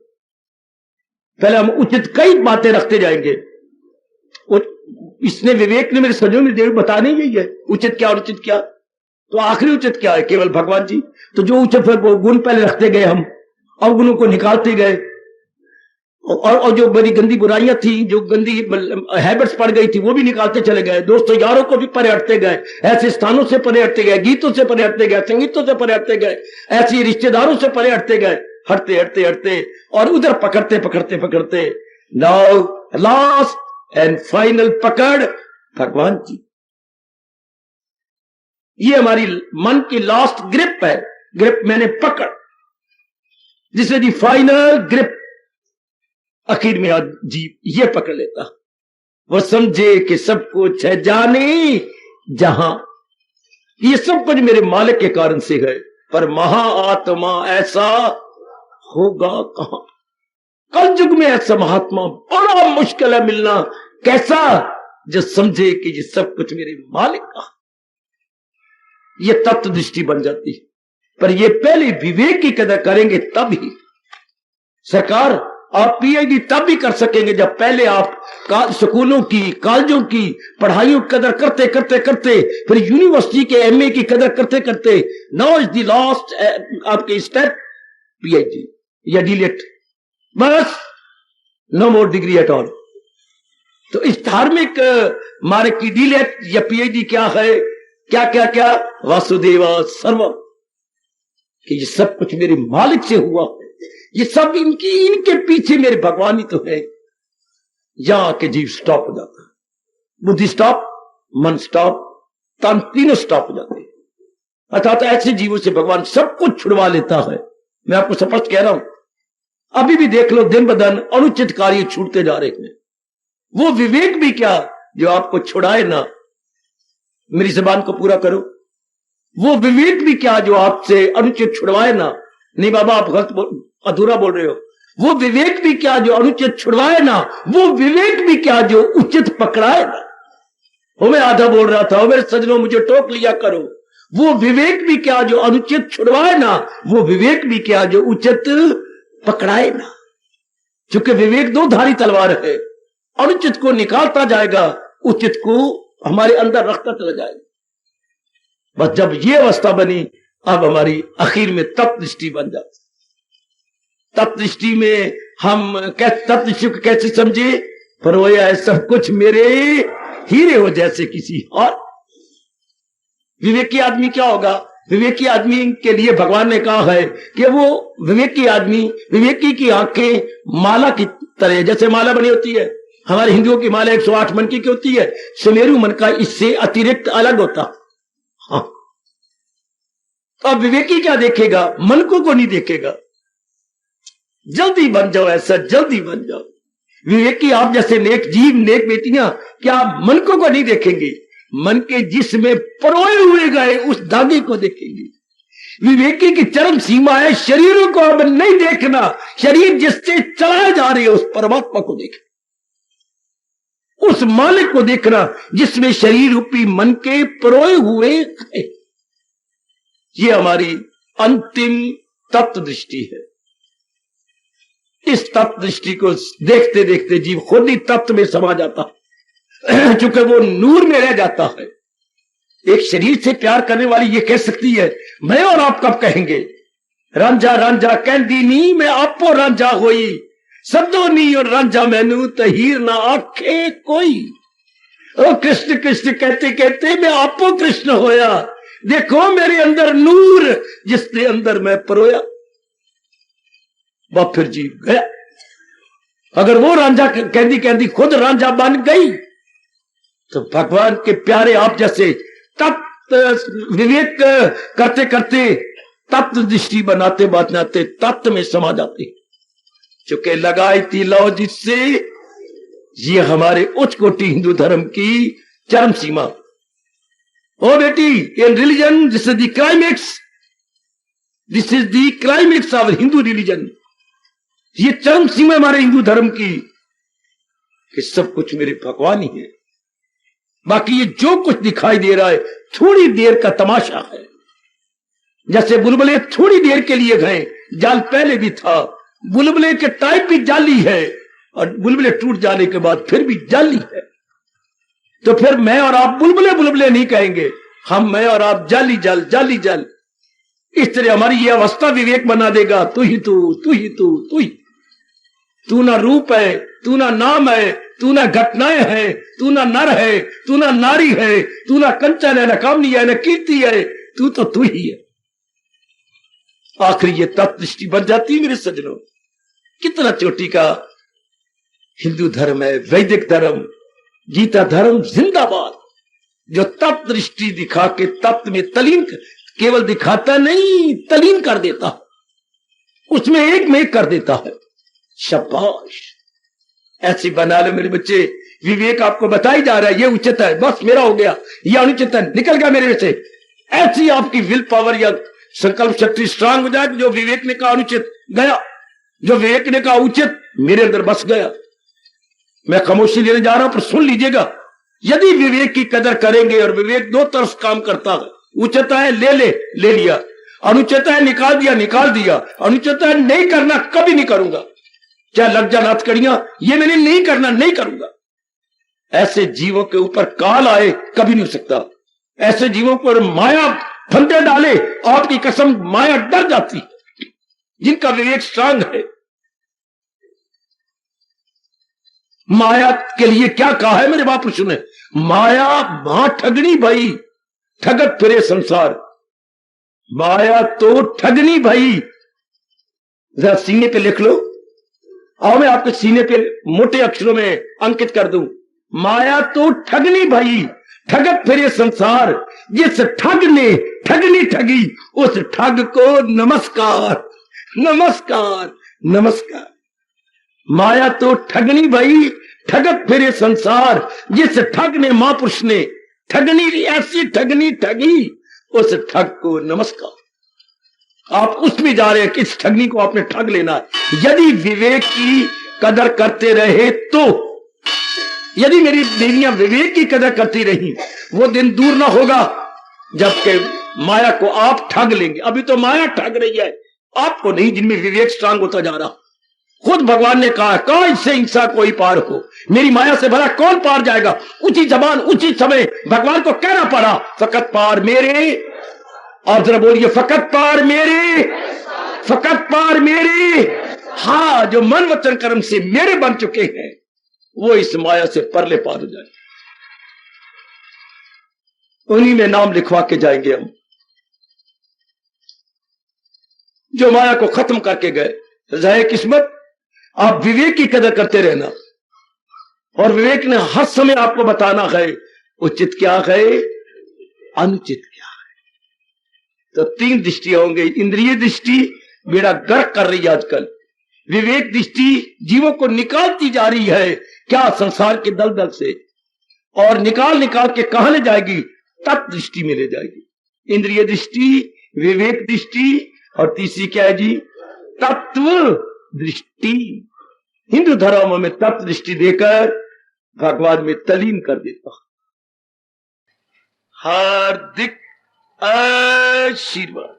पहले हम उचित कई बातें रखते जाएंगे। इसने विवेक ने मेरे सजों में देव बताने यही है, उचित क्या और उचित क्या। तो आखिरी उचित क्या है? केवल भगवान जी। तो जो उचित है वो गुण पहले रखते गए, हम अवगुणों को निकालते गए। और जो बड़ी गंदी बुराइयां थी, जो गंदी हैबिट्स पड़ गई थी, वो भी निकालते चले गए। दोस्तों यारों को भी परे हटते गए, ऐसे स्थानों से परे हटते गए, गीतों से परे हटते गए, संगीतों से परे हटते गए, ऐसे रिश्तेदारों से परे हटते गए, हटते हटते हटते और उधर पकड़ते पकड़ते पकड़ते नाउ लास्ट एंड फाइनल पकड़ भगवान जी। ये हमारी मन की लास्ट ग्रिप है। ग्रिप मैंने पकड़, जिसे दी फाइनल ग्रिप आखिर में जीव ये पकड़ लेता। वो समझे कि सब कुछ है, जाने जहां ये सब कुछ मेरे मालिक के कारण से है, पर महाआत्मा ऐसा होगा कहां। कल युग में ऐसा महात्मा बड़ा मुश्किल है मिलना। कैसा? जो समझे कि ये सब कुछ मेरे मालिक का। ये तत्व दृष्टि बन जाती है। पर ये पहले विवेक की कदर करेंगे तब ही। सरकार, आप पीएचडी तब भी कर सकेंगे जब पहले आप स्कूलों की, कॉलेजों की पढ़ाइयों की कदर करते करते करते, फिर यूनिवर्सिटी के एमए की कदर करते करते, नाउ इज द लास्ट आपके स्टेप पीएचडी या डीलेट। बस no more degree at all. तो इस धार्मिक मार्ग की डीलेट या पीएचडी क्या है? क्या क्या क्या? वासुदेवा सर्वम, कि ये सब कुछ मेरे मालिक से हुआ, ये सब इनके पीछे मेरे भगवान ही तो है। यहां के जीव स्टॉप हो जाता है। बुद्धि स्टॉप, मन स्टॉप, तन, तीनों स्टॉप हो जाते हैं। अर्थात ऐसे जीवों से भगवान सब कुछ छुड़वा लेता है। मैं आपको स्पष्ट कह रहा हूं, अभी भी देख लो, दिन ब दिन अनुचित कार्य छूटते जा रहे हैं। वो विवेक भी क्या जो आपको छुड़ाए ना। मेरी जबान को पूरा करो। वो विवेक भी क्या जो आपसे अनुचित छुड़वाए ना। नहीं बाबा, आप गलत अधूरा बोल रहे हो। वो विवेक भी क्या जो अनुचित छुड़वाए ना, वो विवेक भी क्या जो उचित पकड़ाए ना। वो मैं आधा बोल रहा था, मेरे सजनों मुझे टोक लिया करो। वो विवेक भी क्या जो अनुचित छुड़वाए ना, वो विवेक भी क्या जो उचित पकड़ाए ना। क्योंकि विवेक दो धारी तलवार है, अनुचित को निकालता जाएगा, उचित को हमारे अंदर रखता चला जाएगा। बस जब ये अवस्था बनी, अब हमारी आखिर में तत्व दृष्टि बन जाती। तत्व दृष्टि में हम तत्व दृष्टि को कैसे समझे? परोया है सब कुछ मेरे हीरे हो जैसे किसी और। विवेकी आदमी क्या होगा? विवेकी आदमी के लिए भगवान ने कहा है कि वो विवेकी आदमी, विवेकी की आंखें माला की तरह, जैसे माला बनी होती है, हमारे हिंदुओं की माला 108 मन की होती है, सुमेरु मन का इससे अतिरिक्त अलग होता। हाँ, अब विवेकी क्या देखेगा? मन को नहीं देखेगा। जल्दी बन जाओ, ऐसा जल्दी बन जाओ। विवेकी आप जैसे नेक जीव, नेक बेटियां, क्या आप मन को नहीं देखेंगे? मन के जिसमें परोए हुए गए उस धागे को देखेंगे। विवेकी की चरम सीमा है शरीरों को अब नहीं देखना, शरीर जिससे चलाए जा रहे हैं उस परमात्मा को देखना, उस मालिक को देखना जिसमें शरीर रूपी मन के परोए हुए गए। ये हमारी अंतिम तत्व दृष्टि है। इस तत्व दृष्टि को देखते देखते जीव खुद ही तत्व में समा जाता है, चूंकि वो नूर में रह जाता है। एक शरीर से प्यार करने वाली ये कह सकती है, मैं और आप कब कहेंगे रांझा रांझा कहती नी मैं आपो रांझा होई, सदो नी और रांझा मैनू तहीर ना आखे कोई। ओ कृष्ण कृष्ण कहते कहते मैं आपो कृष्ण होया, देखो मेरे अंदर नूर जिसके अंदर मैं परोया। वह फिर जीव गया। अगर वो रांझा कहती कहती खुद रांझा बन गई, तो भगवान के प्यारे आप जैसे तत्व विवेक करते करते तत्व दृष्टि बनाते बनाते तत्व में समा जाते। चूंकि लगाई थी लो जिससे, ये हमारे उच्च कोटि हिंदू धर्म की चरम सीमा। ओ बेटी, in religion this is the climax, this is the climax of Hindu religion. ये चरम सीमा हमारे हिंदू धर्म की कि सब कुछ मेरे भगवान ही है, बाकी ये जो कुछ दिखाई दे रहा है थोड़ी देर का तमाशा है। जैसे बुलबुले थोड़ी देर के लिए गए, जाल पहले भी था, बुलबुले के टाइप भी जाली है और बुलबुले टूट जाने के बाद फिर भी जाली है। तो फिर मैं और आप बुलबुले बुलबुले नहीं कहेंगे, हम मैं और आप जाली जल जाली जल। इस तरह हमारी ये अवस्था विवेक बना देगा, तू ही तू, तू ही तू, तू ही तू ना रूप है, तू ना नाम है, तू ना घटनाएं है, तू ना नर है, तू ना नारी है, तू ना कंचन है, ना कामनी है, ना कीर्ति है, तू तो तू ही है। आखिर ये तत्व दृष्टि बन जाती है मेरे सज्जनों। कितना चोटी का हिंदू धर्म है, वैदिक धर्म, गीता धर्म जिंदाबाद, जो तत्व दृष्टि दिखा के तत्व में तलीन, केवल दिखाता नहीं तलीन कर देता, उसमें एक में एक कर देता है। शाबाश, ऐसी बना लो मेरे बच्चे। विवेक आपको बताई जा रहा है ये उचित है, बस मेरा हो गया, ये अनुचित है, निकल गया मेरे से। ऐसी आपकी विल पावर या संकल्प शक्ति स्ट्रांग हो जाए, जो विवेक ने कहा अनुचित गया, जो विवेक ने कहा उचित मेरे अंदर बस गया। मैं खामोशी लेने जा रहा हूं, पर सुन लीजिएगा। यदि विवेक की कदर करेंगे, और विवेक दो तरफ काम करता है, उचित है ले लिया, अनुचित है निकाल दिया निकाल दिया, अनुचित है नहीं करना कभी नहीं करूंगा, क्या लग जा नाथ कड़ियां, ये मैंने नहीं करना नहीं करूंगा। ऐसे जीवों के ऊपर काल आए कभी नहीं हो सकता। ऐसे जीवों पर माया फंदे डाले, आपकी कसम माया डर जाती है, जिनका विवेक स्ट्रांग है। माया के लिए क्या कहा है मेरे महापुरुषों ने? माया मां ठगनी भाई, ठगत फिरे संसार। माया तो ठगनी भाई, जरा सीने पे लिख लो। आओ मैं आपके सीने पे मोटे अक्षरों में अंकित कर दूं। माया तो ठगनी भाई, ठगत फिरे संसार, जिस ठग ने ठगनी ठगी, उस ठग को नमस्कार नमस्कार नमस्कार। माया तो ठगनी भाई, ठगत फिरे संसार, जिस ठग ने महापुरुष ने ठगनी ऐसी ठगनी ठगी, उस ठग को नमस्कार। आप उसमें जा रहे हैं कि इस ठगनी को आपने ठग लेना है। यदि विवेक की कदर करते रहे तो, यदि मेरी देवियां विवेक की कदर करती रही, वो दिन दूर ना होगा जबकि माया को आप ठग लेंगे। अभी तो माया ठग रही है आपको नहीं, जिनमें विवेक स्ट्रांग होता जा रहा। खुद भगवान ने कहा, कौन इससे हिंसा कोई पार हो, मेरी माया से भला कौन पार जाएगा। उचित जबान उचित समय भगवान को कहना पड़ा, फकत पार मेरे। और जरा बोलिए, फकत पार मेरे, फकत पार मेरे। हाँ, जो मन वचन कर्म से मेरे बन चुके हैं वो इस माया से परले पार हो जाए, उन्हीं में नाम लिखवा के जाएंगे हम। जो माया को खत्म करके गए, रहे किस्मत। आप विवेक की कदर करते रहना, और विवेक ने हर समय आपको बताना है उचित क्या है, अनुचित क्या है। तो तीन दृष्टियां होंगी। इंद्रिय दृष्टि बेड़ा गर्क कर रही है आजकल, विवेक दृष्टि जीवों को निकालती जा रही है क्या, संसार के दलदल से, और निकाल निकाल के कहां ले जाएगी, तत्व दृष्टि में ले जाएगी। इंद्रिय दृष्टि, विवेक दृष्टि, और तीसरी क्या है जी, तत्व दृष्टि। हिंदू धर्म में तत्व दृष्टि देकर भगवान में तलीन कर देता। हार्दिक आशीर्वाद।